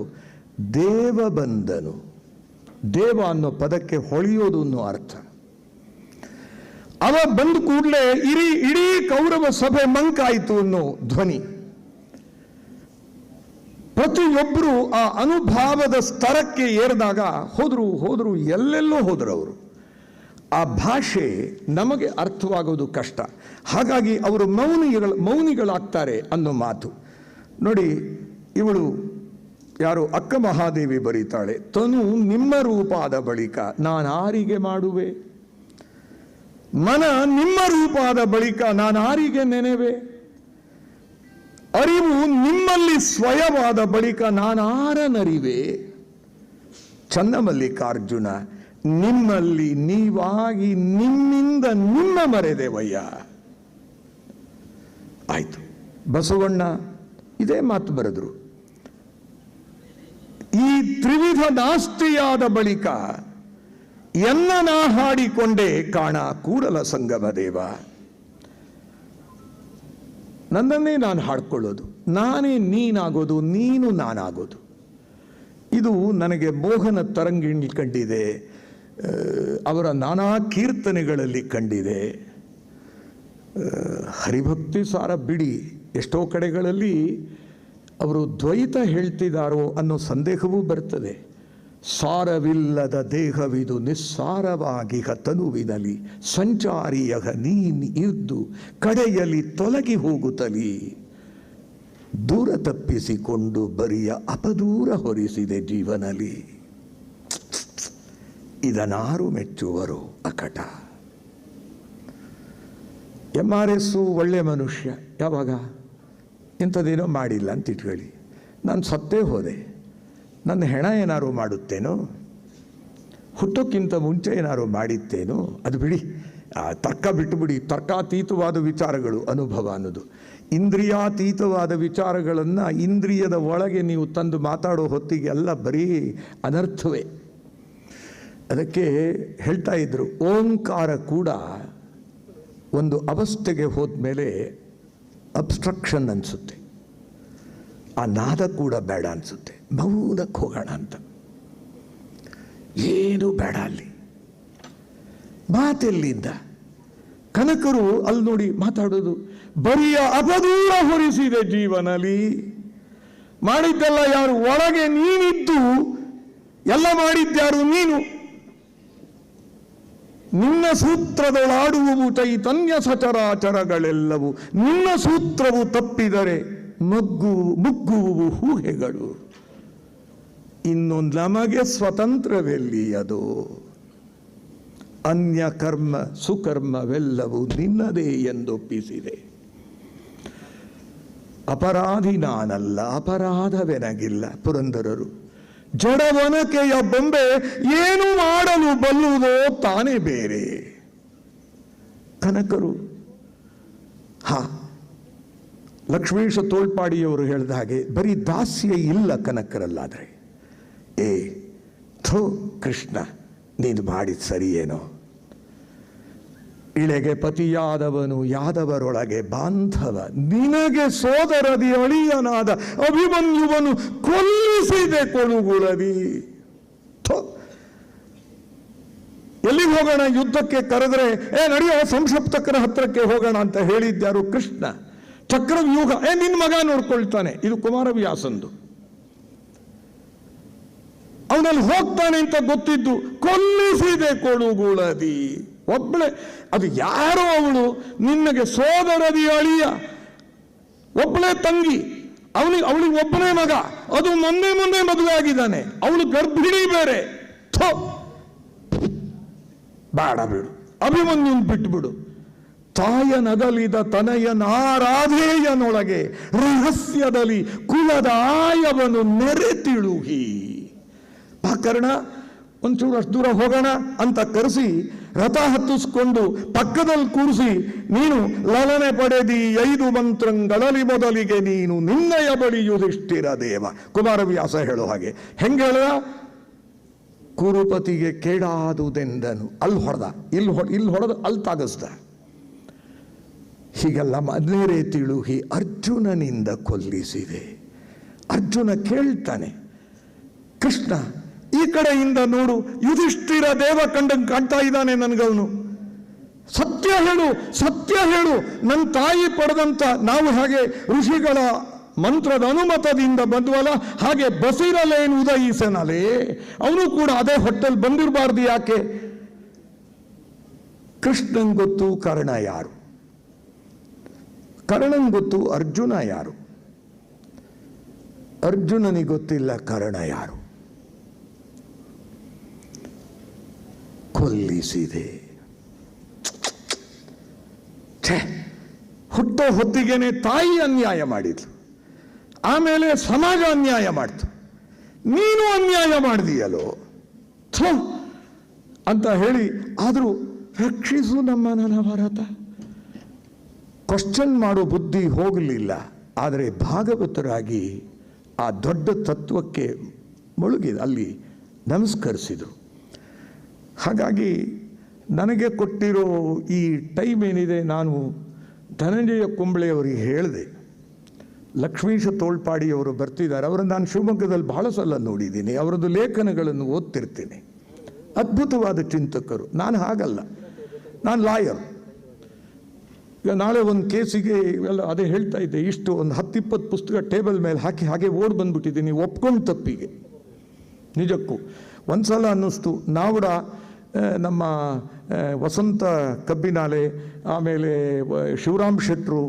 ದೇವ ಬಂದನು. ದೇವ ಅನ್ನೋ ಪದಕ್ಕೆ ಹೊಳೆಯೋದು ಅನ್ನೋ ಅರ್ಥ. ಅವ ಬಂದ ಕೂಡಲೇ ಇಡೀ ಕೌರವ ಸಭೆ ಮಂಕಾಯಿತು ಅನ್ನೋ ಧ್ವನಿ. ಪ್ರತಿಯೊಬ್ಬರು ಆ ಅನುಭಾವದ ಸ್ತರಕ್ಕೆ ಏರಿದಾಗ ಹೋದ್ರು ಎಲ್ಲೆಲ್ಲೋ ಹೋದ್ರು ಅವರು. ಆ ಭಾಷೆ ನಮಗೆ ಅರ್ಥವಾಗೋದು ಕಷ್ಟ. ಹಾಗಾಗಿ ಅವರು ಮೌನಿಗಳಾಗ್ತಾರೆ ಅನ್ನೋ ಮಾತು ನೋಡಿ. ಇವಳು ಯಾರು ಅಕ್ಕ ಮಹಾದೇವಿ ಬರೀತಾಳೆ, ತನು ನಿಮ್ಮ ರೂಪಾದ ಬಳಿಕ ನಾನಾರಿಗೆ ಮಾಡುವೆ, ಮನ ನಿಮ್ಮ ರೂಪಾದ ಬಳಿಕ ನಾನಾರಿಗೆ ನೆನೆವೆ, ಅರಿವು ನಿಮ್ಮಲ್ಲಿ ಸ್ವಯವಾದ ಬಳಿಕ ನಾನಾರನರಿವೆ. ಚನ್ನಮಲ್ಲಿಕಾರ್ಜುನ ನಿಮ್ಮಲ್ಲಿ ನೀವಾಗಿ ನಿಮ್ಮಿಂದ ನಿಮ್ಮ ಮರೆದೆವಯ್ಯ. ಆಯ್ತು. ಬಸವಣ್ಣ ಇದೇ ಮಾತು ಬರೆದ್ರು. ಈ ತ್ರಿವಿಧ ನಾಸ್ತಿಯಾದ ಬಳಿಕ ಎನ್ನ ನಾ ಹಾಡಿಕೊಂಡೆ ಕಾಣ ಕೂಡಲ ಸಂಗಮ ದೇವ. ನನ್ನನ್ನೇ ನಾನು ಹಾಡ್ಕೊಳ್ಳೋದು, ನಾನೇ ನೀನಾಗೋದು, ನೀನು ನಾನಾಗೋದು. ಇದು ನನಗೆ ಮೋಹನ ತರಂಗಿಣಿ ಕಂಡಿದೆ, ಅವರ ನಾನಾ ಕೀರ್ತನೆಗಳಲ್ಲಿ ಕಂಡಿದೆ. ಹರಿಭಕ್ತಿ ಸಾರ ಬಿಡಿ, ಎಷ್ಟೋ ಕಡೆಗಳಲ್ಲಿ ಅವರು ದ್ವೈತ ಹೇಳ್ತಿದ್ದಾರೋ ಅನ್ನೋ ಸಂದೇಹವೂ ಬರ್ತದೆ. ಸಾರವಿಲ್ಲದ ದೇಹವಿದು ನಿಸ್ಸಾರವಾಗಿಹ ತನುವಿನಲಿ ಸಂಚಾರಿಯಹ ನೀನ್ ಇದ್ದು ಕಡೆಯಲ್ಲಿ ತೊಲಗಿ ಹೋಗುತ್ತಲಿ, ದೂರ ತಪ್ಪಿಸಿಕೊಂಡು ಬರಿಯ ಅಪದೂರ ಹೊರಿಸಿದೆ ಜೀವನಲಿ. ಇದನಾರು ಮೆಚ್ಚುವರು ಅಕಟ. MRS ಒಳ್ಳೆ ಮನುಷ್ಯ, ಯಾವಾಗ ಇಂಥದ್ದೇನೋ ಮಾಡಿಲ್ಲ ಅಂತ ಇಟ್ಕೊಳ್ಳಿ, ನಾನು ಸತ್ತೇ ಹೋದೆ, ನನ್ನ ಹೆಣ ಏನಾರು ಮಾಡುತ್ತೇನೋ, ಹುಟ್ಟೋಕ್ಕಿಂತ ಮುಂಚೆ ಏನಾರು ಮಾಡಿತ್ತೇನೋ, ಅದು ಬಿಡಿ, ತರ್ಕ ಬಿಟ್ಟುಬಿಡಿ. ತರ್ಕಾತೀತವಾದ ವಿಚಾರಗಳು ಅನುಭವ ಅನ್ನೋದು. ಇಂದ್ರಿಯಾತೀತವಾದ ವಿಚಾರಗಳನ್ನು ಇಂದ್ರಿಯದ ಒಳಗೆ ನೀವು ತಂದು ಮಾತಾಡೋ ಹೊತ್ತಿಗೆ ಎಲ್ಲ ಬರೀ ಅನರ್ಥವೇ. ಅದಕ್ಕೆ ಹೇಳ್ತಾ ಇದ್ರು, ಓಂಕಾರ ಕೂಡ ಒಂದು ಅವಸ್ಥೆಗೆ ಹೋದ್ಮೇಲೆ ಅಬ್ಸ್ಟ್ರಕ್ಷನ್ ಅನಿಸುತ್ತೆ, ಆ ನಾದ ಕೂಡ ಬೇಡ ಅನಿಸುತ್ತೆ, ಮೌನಕ್ಕೆ ಹೋಗೋಣ ಅಂತ. ಏನು ಬೇಡ ಅಲ್ಲಿ, ಮಾತೆಲ್ಲಿಂದ. ಕನಕರು ಅಲ್ಲಿ ನೋಡಿ ಮಾತಾಡೋದು, ಬರಿಯ ಅಪದೂರ ಹೊರಿಸಿದೆ ಜೀವನಲಿ. ಮಾಡಿದ್ದೆಲ್ಲ ಯಾರು? ಒಳಗೆ ನೀನಿದ್ದು ಎಲ್ಲ ಮಾಡಿದ್ಯಾರು? ನೀನು. ನಿನ್ನ ಸೂತ್ರದೊಳಾಡುವುವು ಚೈತನ್ಯ ಸಚರಾಚರಗಳೆಲ್ಲವೂ, ನಿನ್ನ ಸೂತ್ರವು ತಪ್ಪಿದರೆ ಮುಗ್ಗುವುವು ಊಹೆಗಳು. ಇನ್ನು ನಮಗೆ ಸ್ವತಂತ್ರವೆಲ್ಲಿ ಅದು? ಅನ್ಯ ಕರ್ಮ ಸುಕರ್ಮವೆಲ್ಲವೂ ನಿನ್ನದೇ ಎಂದೊಪ್ಪಿಸಿದೆ. ಅಪರಾಧಿ ನಾನಲ್ಲ, ಅಪರಾಧವೆನಗಿಲ್ಲ. ಪುರಂದರರು ಜಡವನಕೆಯ ಬೊಂಬೆ ಏನು ಮಾಡಲು ಬಲ್ಲುವುದೋ ತಾನೇ ಬೇರೆ. ಕನಕರು ಲಕ್ಷ್ಮೀಶ ತೋಳ್ಪಾಡಿಯವರು ಹೇಳಿದ ಹಾಗೆ ಬರೀ ದಾಸ್ಯ ಇಲ್ಲ ಕನಕರಲ್ಲಾದರೆ. ಥೋ ಕೃಷ್ಣ, ನೀನು ಮಾಡಿದ ಸರಿಯೇನೋ. ಇಳೆಗೆ ಪತಿಯಾದವನು ಯಾದವರೊಳಗೆ ಬಾಂಧವ, ನಿನಗೆ ಸೋದರದಿ ಅಳಿಯನಾದ ಅಭಿಮನ್ಯುವನು ಕೊಲ್ಲಿಸಿದೆ ಕೊಳುಗುಳವಿ. ಎಲ್ಲಿಗೆ ಹೋಗೋಣ? ಯುದ್ಧಕ್ಕೆ ಕರೆದ್ರೆ ನಡೆಯೋ ಸಂಸಪ್ತಕರ ಹತ್ರಕ್ಕೆ ಹೋಗೋಣ ಅಂತ ಹೇಳಿದ್ಯಾರು? ಕೃಷ್ಣ. ಚಕ್ರವ್ಯೂಹ ನಿನ್ನ ಮಗ ನೋಡ್ಕೊಳ್ತಾನೆ. ಇದು ಕುಮಾರವ್ಯಾಸಂದು. ಅವನಲ್ಲಿ ಹೋಗ್ತಾನೆ ಅಂತ ಗೊತ್ತಿದ್ದು ಕೊಲ್ಲಿಸಿದೆ ಕೊಳುಗುಳದಿ. ಒಬ್ಬಳೆ, ಅದು ಯಾರೋ ಅವಳು, ನಿನಗೆ ಸೋದರದಿ ಅಳಿಯ, ಒಬ್ಬಳೇ ತಂಗಿ, ಅವಳಿಗೆ ಒಬ್ಬನೇ ಮಗ, ಅದು ಮೊನ್ನೆ ಮದುವೆ ಆಗಿದ್ದಾನೆ, ಅವಳು ಗರ್ಭಿಣಿ ಬೇರೆ. ಬೇಡ ಬಿಡು, ಅಭಿಮನ್ಯುನ್ ಬಿಟ್ಬಿಡು. ತಾಯನಗಲಿದ ತನಯನಾರಾಧೇಯನೊಳಗೆ ರಹಸ್ಯದಲ್ಲಿ ಕುಲದ ಆಯವನು ನೆರೆತಿಳುಹಿ. ಪಾಕರ್ಣ, ಒಂಚೂರು ಅಷ್ಟು ದೂರ ಹೋಗೋಣ ಅಂತ ಕರೆಸಿ ರಥ ಹತ್ತಿಸ್ಕೊಂಡು ಪಕ್ಕದಲ್ಲಿ ಕೂರಿಸಿ, ನೀನು ಲಲನೆ ಪಡೆದಿ 5 ಮಂತ್ರಗಳಲ್ಲಿ ಮೊದಲಿಗೆ ನೀನು ನಿನ್ನಯ ಬಳಿ ಯುಧಿಷ್ಠಿರ ದೇವ. ಕುಮಾರವ್ಯಾಸ ಹೇಳೋ ಹಾಗೆ ಹೆಂಗೆ ಹೇಳ? ಕುರುಪತಿಗೆ ಕೇಡಾದುದೆಂದನು. ಅಲ್ಲಿ ಹೊಡೆದ, ಇಲ್ಲಿ ಹೊಡೆದು ಅಲ್ಲಿ ತಾಗಿಸ್ದ. ಹೀಗೆಲ್ಲ ಮದ್ನೇರೆ ತಿಳುಹಿ ಅರ್ಜುನನಿಂದ ಕೊಲ್ಲಿಸಿದೆ. ಅರ್ಜುನ ಕೇಳ್ತಾನೆ, ಕೃಷ್ಣ ಈ ಕಡೆಯಿಂದ ನೋಡು, ಯುಧಿಷ್ಠಿರ ದೇವ ಕಂಡಂಗೆ ಕಾಣ್ತಾ ಇದ್ದಾನೆ ನನಗವನು. ಸತ್ಯ ಹೇಳು, ಸತ್ಯ ಹೇಳು, ನನ್ನ ತಾಯಿ ಪಡೆದಂತ, ನಾವು ಹಾಗೆ ಋಷಿಗಳ ಮಂತ್ರದ ಅನುಮತದಿಂದ ಬಂದ್ವಲ್ಲ, ಹಾಗೆ ಬಸಿರಲೇನು ಉದಯಿಸನಲೇ, ಅವನು ಕೂಡ ಅದೇ ಹೊಟ್ಟೆಲ್ ಬಂದಿರಬಾರ್ದು ಯಾಕೆ? ಕೃಷ್ಣನ್ ಗೊತ್ತು ಕರ್ಣ ಯಾರು, ಕರ್ಣನ್ ಗೊತ್ತು ಅರ್ಜುನ ಯಾರು, ಅರ್ಜುನನಿಗೆ ಗೊತ್ತಿಲ್ಲ ಕರ್ಣ ಯಾರು. ಕೊಲ್ಲಿಸಿದೆ. ಹುಟ್ಟೋ ಹೊತ್ತಿಗೆನೆ ತಾಯಿ ಅನ್ಯಾಯ ಮಾಡಿದ್ಲು, ಆಮೇಲೆ ಸಮಾಜ ಅನ್ಯಾಯ ಮಾಡ್ತು, ನೀನು ಅನ್ಯಾಯ ಮಾಡಿದೀಯಲ್ಲೋ ಥೋ ಅಂತ ಹೇಳಿ, ಆದರೂ ರಕ್ಷಿಸು ನಮ್ಮನ ಭರತ. ಕ್ವಶನ್ ಮಾಡೋ ಬುದ್ಧಿ ಹೋಗಲಿಲ್ಲ, ಆದರೆ ಭಾಗವತರಾಗಿ ಆ ದೊಡ್ಡ ತತ್ವಕ್ಕೆ ಮುಳುಗಿ ಅಲ್ಲಿ ನಮಸ್ಕರಿಸಿದರು. ಹಾಗಾಗಿ ನನಗೆ ಕೊಟ್ಟಿರೋ ಈ ಟೈಮ್ ಏನಿದೆ, ನಾನು ಧನಂಜಯ ಕುಂಬಳೆಯವರಿಗೆ ಹೇಳಿದೆ, ಲಕ್ಷ್ಮೀಶ ತೋಳ್ಪಾಡಿಯವರು ಬರ್ತಿದ್ದಾರೆ, ಅವರನ್ನು ನಾನು ಶಿವಮೊಗ್ಗದಲ್ಲಿ ಬಹಳ ಸಲ ನೋಡಿದ್ದೀನಿ, ಅವರದ್ದು ಲೇಖನಗಳನ್ನು ಓದ್ತಿರ್ತೀನಿ. ಅದ್ಭುತವಾದ ಚಿಂತಕರು. ನಾನು ಹಾಗಲ್ಲ, ನಾನು ಲಾಯರ್. ಈಗ ನಾಳೆ ಒಂದು ಕೇಸಿಗೆ ಎಲ್ಲ ಅದೇ ಹೇಳ್ತಾ ಇದ್ದೆ, ಇಷ್ಟು ಒಂದು 10-20 ಪುಸ್ತಕ ಟೇಬಲ್ ಮೇಲೆ ಹಾಕಿ ಹಾಗೆ ಓಡ್ ಬಂದ್ಬಿಟ್ಟಿದ್ದೀನಿ ಒಪ್ಕೊಂಡು ತಪ್ಪಿಗೆ. ನಿಜಕ್ಕೂ ಒಂದು ಸಲ ಅನ್ನಿಸ್ತು, ನಾವುಡ ನಮ್ಮ ವಸಂತ ಕಬ್ಬಿನಾಲೆ, ಆಮೇಲೆ ಶಿವರಾಮ್ ಶೆಟ್ಟರು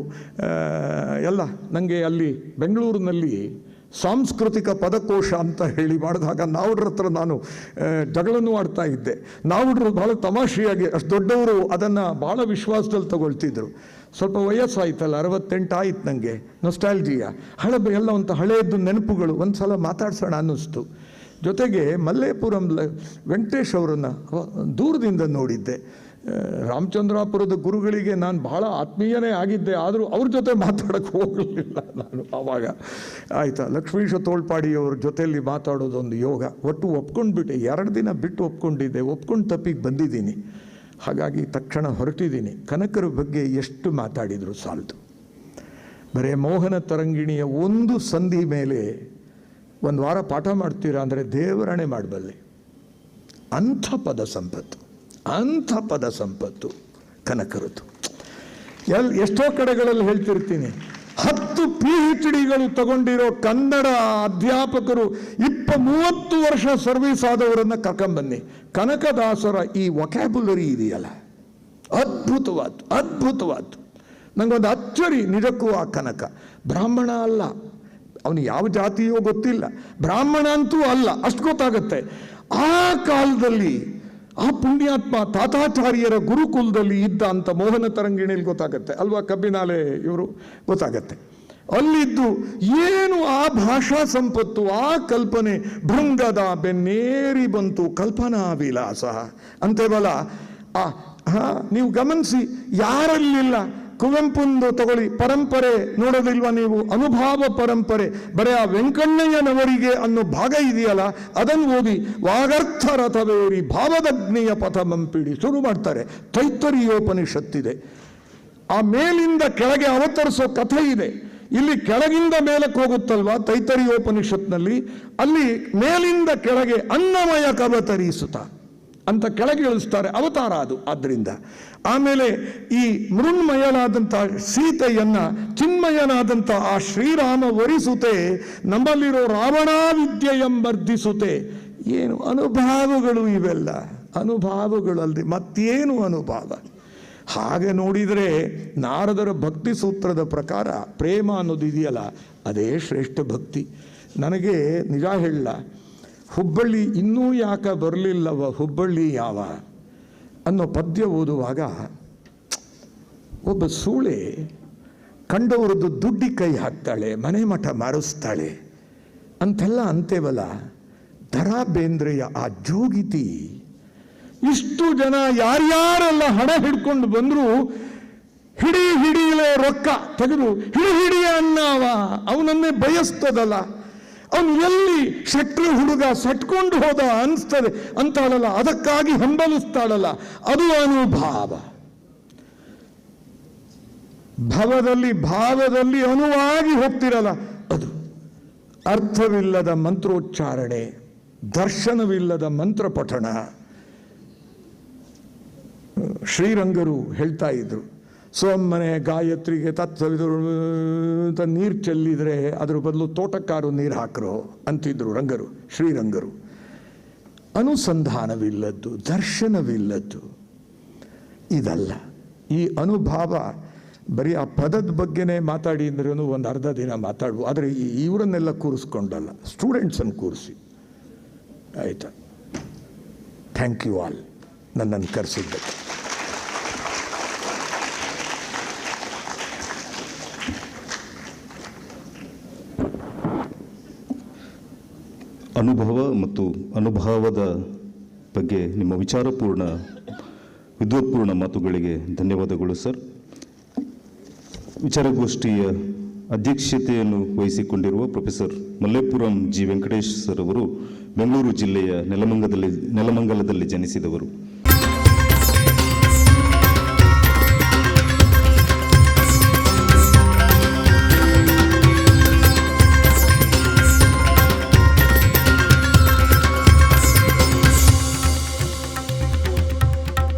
ಎಲ್ಲ ನನಗೆ ಅಲ್ಲಿ ಬೆಂಗಳೂರಿನಲ್ಲಿ ಸಾಂಸ್ಕೃತಿಕ ಪದಕೋಶ ಅಂತ ಹೇಳಿ ಮಾಡಿದಾಗ ನಾವುಡ್ರ ಹತ್ರ ನಾನು ಜಗಳನೂ ಆಡ್ತಾ ಇದ್ದೆ. ನಾವುಡ್ರು ಭಾಳ ತಮಾಷೆಯಾಗಿ, ಅಷ್ಟು ದೊಡ್ಡವರು ಅದನ್ನು ಭಾಳ ವಿಶ್ವಾಸದಲ್ಲಿ ತಗೊಳ್ತಿದ್ರು. ಸ್ವಲ್ಪ ವಯಸ್ಸಾಯ್ತಲ್ಲ, 68 ಆಯ್ತು ನನಗೆ, ನೊಸ್ಟಾಲ್ಜಿಯಾ, ಎಲ್ಲ ಒಂದು ಹಳೆಯದ್ದು ನೆನಪುಗಳು ಒಂದು ಸಲ ಮಾತಾಡ್ಸೋಣ ಅನ್ನಿಸ್ತು. ಜೊತೆಗೆ ಮಲ್ಲೇಪುರಂ ವೆಂಕಟೇಶ್ ಅವರನ್ನು ದೂರದಿಂದ ನೋಡಿದ್ದೆ. ರಾಮಚಂದ್ರಾಪುರದ ಗುರುಗಳಿಗೆ ನಾನು ಬಹಳ ಆತ್ಮೀಯನೇ ಆಗಿದ್ದೆ, ಆದರೂ ಅವ್ರ ಜೊತೆ ಮಾತಾಡೋಕ್ಕೆ ಹೋಗಲಿಲ್ಲ ನಾನು ಆವಾಗ. ಆಯಿತಾ, ಲಕ್ಷ್ಮೀಶ ತೋಳ್ಪಾಡಿಯವ್ರ ಜೊತೆಯಲ್ಲಿ ಮಾತಾಡೋದೊಂದು ಯೋಗ. ಒಟ್ಟು ಒಪ್ಕೊಂಡ್ಬಿಟ್ಟೆ, 2 ದಿನ ಬಿಟ್ಟು ಒಪ್ಕೊಂಡಿದ್ದೆ, ಒಪ್ಕೊಂಡು ತಪ್ಪಿಗೆ ಬಂದಿದ್ದೀನಿ. ಹಾಗಾಗಿ ತಕ್ಷಣ ಹೊರಟಿದ್ದೀನಿ. ಕನಕರ ಬಗ್ಗೆ ಎಷ್ಟು ಮಾತಾಡಿದ್ರು ಸಾಲದು. ಬರೇ ಮೋಹನ ತರಂಗಿಣಿಯ ಒಂದು ಸಂಧಿ ಮೇಲೆ 1 ವಾರ ಪಾಠ ಮಾಡ್ತೀರಾ ಅಂದರೆ ದೇವರಣೆ ಮಾಡಬಲ್ಲೆ. ಅಂಥ ಪದ ಸಂಪತ್ತು, ಅಂಥ ಪದ ಸಂಪತ್ತು ಕನಕರದ್ದು. ಎಷ್ಟೋ ಕಡೆಗಳಲ್ಲಿ ಹೇಳ್ತಿರ್ತೀನಿ, 10 PhDಗಳು ತಗೊಂಡಿರೋ ಕನ್ನಡ ಅಧ್ಯಾಪಕರು 20-30 ವರ್ಷ ಸರ್ವಿಸ್ ಆದವರನ್ನು ಕರ್ಕೊಂಬನ್ನಿ. ಕನಕದಾಸರ ಈ ವೊಕ್ಯಾಬುಲರಿ ಇದೆಯಲ್ಲ, ಅದ್ಭುತವಾದ್ದು, ಅದ್ಭುತವಾದ್ದು. ನನಗೊಂದು ಅಚ್ಚರಿ ನಿಜಕ್ಕೂ. ಆ ಕನಕ ಬ್ರಾಹ್ಮಣ ಅಲ್ಲ, ಅವನು ಯಾವ ಜಾತಿಯೋ ಗೊತ್ತಿಲ್ಲ, ಬ್ರಾಹ್ಮಣ ಅಂತೂ ಅಲ್ಲ, ಅಷ್ಟು ಗೊತ್ತಾಗುತ್ತೆ. ಆ ಕಾಲದಲ್ಲಿ ಆ ಪುಣ್ಯಾತ್ಮ ತಾತಾಚಾರ್ಯರ ಗುರುಕುಲದಲ್ಲಿ ಇದ್ದ ಅಂತ ಮೋಹನ ತರಂಗಿಣಿಯಲ್ಲಿ ಗೊತ್ತಾಗತ್ತೆ ಅಲ್ವಾ, ಕಬ್ಬಿನಾಲೆ ಇವರು ಗೊತ್ತಾಗತ್ತೆ. ಅಲ್ಲಿದ್ದು ಏನು ಆ ಭಾಷಾ ಸಂಪತ್ತು, ಆ ಕಲ್ಪನೆ, ಭೃಂಗದ ಬೆನ್ನೇರಿ ಬಂತು ಕಲ್ಪನಾ ವಿಲಾಸ ಅಂತೇವಲ್ಲ. ನೀವು ಗಮನಿಸಿ, ಯಾರಲ್ಲಿಲ್ಲ. ಕುವೆಂಪುಂದು ತಗೊಳ್ಳಿ, ಪರಂಪರೆ ನೋಡೋದಿಲ್ವಾ ನೀವು? ಅನುಭಾವ ಪರಂಪರೆ, ಬರೀ ಆ ವೆಂಕಣ್ಣಯ್ಯನವರಿಗೆ ಅನ್ನೋ ಭಾಗ ಇದೆಯಲ್ಲ, ಅದನ್ನು ಓದಿ. ವಾಗರ್ಥ ರಥವೇರಿ ಭಾವದಗ್ನಿಯ ಪಥಮಂಪಿಡಿ ಶುರು ಮಾಡ್ತಾರೆ. ತೈತ್ತರೀಯೋಪನಿಷತ್ತಿದೆ. ಆ ಮೇಲಿಂದ ಕೆಳಗೆ ಅವತರಿಸೋ ಕಥೆ ಇದೆ. ಇಲ್ಲಿ ಕೆಳಗಿಂದ ಮೇಲಕ್ಕೆ ಹೋಗುತ್ತಲ್ವಾ ತೈತ್ತರೀಯೋಪನಿಷತ್ನಲ್ಲಿ, ಅಲ್ಲಿ ಮೇಲಿಂದ ಕೆಳಗೆ ಅನ್ನಮಯ ಕವತರಿಸುತ್ತ ಅಂತ ಕೆಳಗೆ ಇಳಿಸ್ತಾರೆ, ಅವತಾರ ಅದು. ಆದ್ದರಿಂದ ಆಮೇಲೆ ಈ ಮೃಣ್ಮಯನಾದಂಥ ಸೀತೆಯನ್ನ ಚಿನ್ಮಯನಾದಂಥ ಆ ಶ್ರೀರಾಮ ವರಿಸುತ್ತೆ, ನಮ್ಮಲ್ಲಿರೋ ರಾವಣ ವಿದ್ಯೆಯಂಬರ್ಧಿಸುತ್ತೆ. ಏನು ಅನುಭಾವಗಳು ಇವೆಲ್ಲ, ಅನುಭಾವಗಳಲ್ಲದೆ ಮತ್ತೇನು ಅನುಭಾವ? ಹಾಗೆ ನೋಡಿದರೆ ನಾರದರ ಭಕ್ತಿ ಸೂತ್ರದ ಪ್ರಕಾರ ಪ್ರೇಮ ಅನ್ನೋದು ಇದೆಯಲ್ಲ, ಅದೇ ಶ್ರೇಷ್ಠ ಭಕ್ತಿ. ನನಗೆ ನಿಜ ಹೇಳಲ್ಲ, ಹುಬ್ಬಳ್ಳಿ ಇನ್ನೂ ಯಾಕ ಬರಲಿಲ್ಲವ ಹುಬ್ಬಳ್ಳಿ ಯಾವ ಅನ್ನೋ ಪದ್ಯ ಓದುವಾಗ ಒಬ್ಬ ಸೂಳೆ ಕಂಡವರದ್ದು ದುಡ್ಡಿ ಕೈ ಹಾಕ್ತಾಳೆ, ಮನೆ ಮಠ ಮಾರಿಸ್ತಾಳೆ ಅಂತೆಲ್ಲ ಅಂತೇವಲ್ಲ. ದರಾ ಬೇಂದ್ರೆಯ ಆ ಜೋಗಿತಿ, ಇಷ್ಟು ಜನ ಯಾರ್ಯಾರೆಲ್ಲ ಹಣ ಹಿಡ್ಕೊಂಡು ಬಂದ್ರು, ಹಿಡಿಯಲೇ ರೊಕ್ಕ ತೆಗೆದು ಹಿಡಿಯ ಅನ್ನವ ಅವನನ್ನೇ ಬಯಸ್ತದಲ್ಲ. ಅವನು ಎಲ್ಲಿ ಶೆಟ್ರ ಹುಡುಗ ಸಟ್ಕೊಂಡು ಹೋದ ಅನಿಸ್ತದೆ ಅಂತಾಳಲ್ಲ, ಅದಕ್ಕಾಗಿ ಹಂಬಲಿಸ್ತಾಳಲ್ಲ, ಅದು ಅನುಭಾವ. ಭಾವದಲ್ಲಿ ಅನುವಾಗಿ ಹೋಗ್ತಿರಲ್ಲ, ಅದು ಅರ್ಥವಿಲ್ಲದ ಮಂತ್ರೋಚ್ಚಾರಣೆ, ದರ್ಶನವಿಲ್ಲದ ಮಂತ್ರ ಪಠಣ. ಶ್ರೀರಂಗರು ಹೇಳ್ತಾ ಇದ್ರು, ಸೋಮ್ಮನೆ ಗಾಯತ್ರಿಗೆ ತತ್ವವಿದ್ರು ಅಂತ ನೀರು ಚೆಲ್ಲಿದ್ರೆ ಅದ್ರ ಬದಲು ತೋಟಕ್ಕಾರು ನೀರು ಹಾಕ್ರೋ ಅಂತಿದ್ರು ರಂಗರು, ಶ್ರೀರಂಗರು. ಅನುಸಂಧಾನವಿಲ್ಲದ್ದು, ದರ್ಶನವಿಲ್ಲದ್ದು ಇದಲ್ಲ. ಈ ಅನುಭಾವ ಬರೀ ಆ ಪದದ ಬಗ್ಗೆನೇ ಮಾತಾಡಿ ಅಂದ್ರೂ ಒಂದು ಅರ್ಧ ದಿನ ಮಾತಾಡುವ, ಆದರೆ ಇವರನ್ನೆಲ್ಲ ಕೂರಿಸ್ಕೊಂಡಲ್ಲ, ಸ್ಟೂಡೆಂಟ್ಸನ್ನು ಕೂರಿಸಿ. ಆಯಿತಾ? ಥ್ಯಾಂಕ್ ಯು ಆಲ್ ನನ್ನನ್ನು ಕರೆಸಿದ್ದಕ್ಕೆ. ಅನುಭವ ಮತ್ತು ಅನುಭವದ ಬಗ್ಗೆ ನಿಮ್ಮ ವಿಚಾರಪೂರ್ಣ ವಿದ್ವತ್ಪೂರ್ಣ ಮಾತುಗಳಿಗೆ ಧನ್ಯವಾದಗಳು ಸರ್. ವಿಚಾರಗೋಷ್ಠಿಯ ಅಧ್ಯಕ್ಷತೆಯನ್ನು ವಹಿಸಿಕೊಂಡಿರುವ professor Mallepuram G Venkatesh sir ಅವರು ಬೆಂಗಳೂರು ಜಿಲ್ಲೆಯ ನೆಲಮಂಗಲದಲ್ಲಿ ಜನಿಸಿದವರು.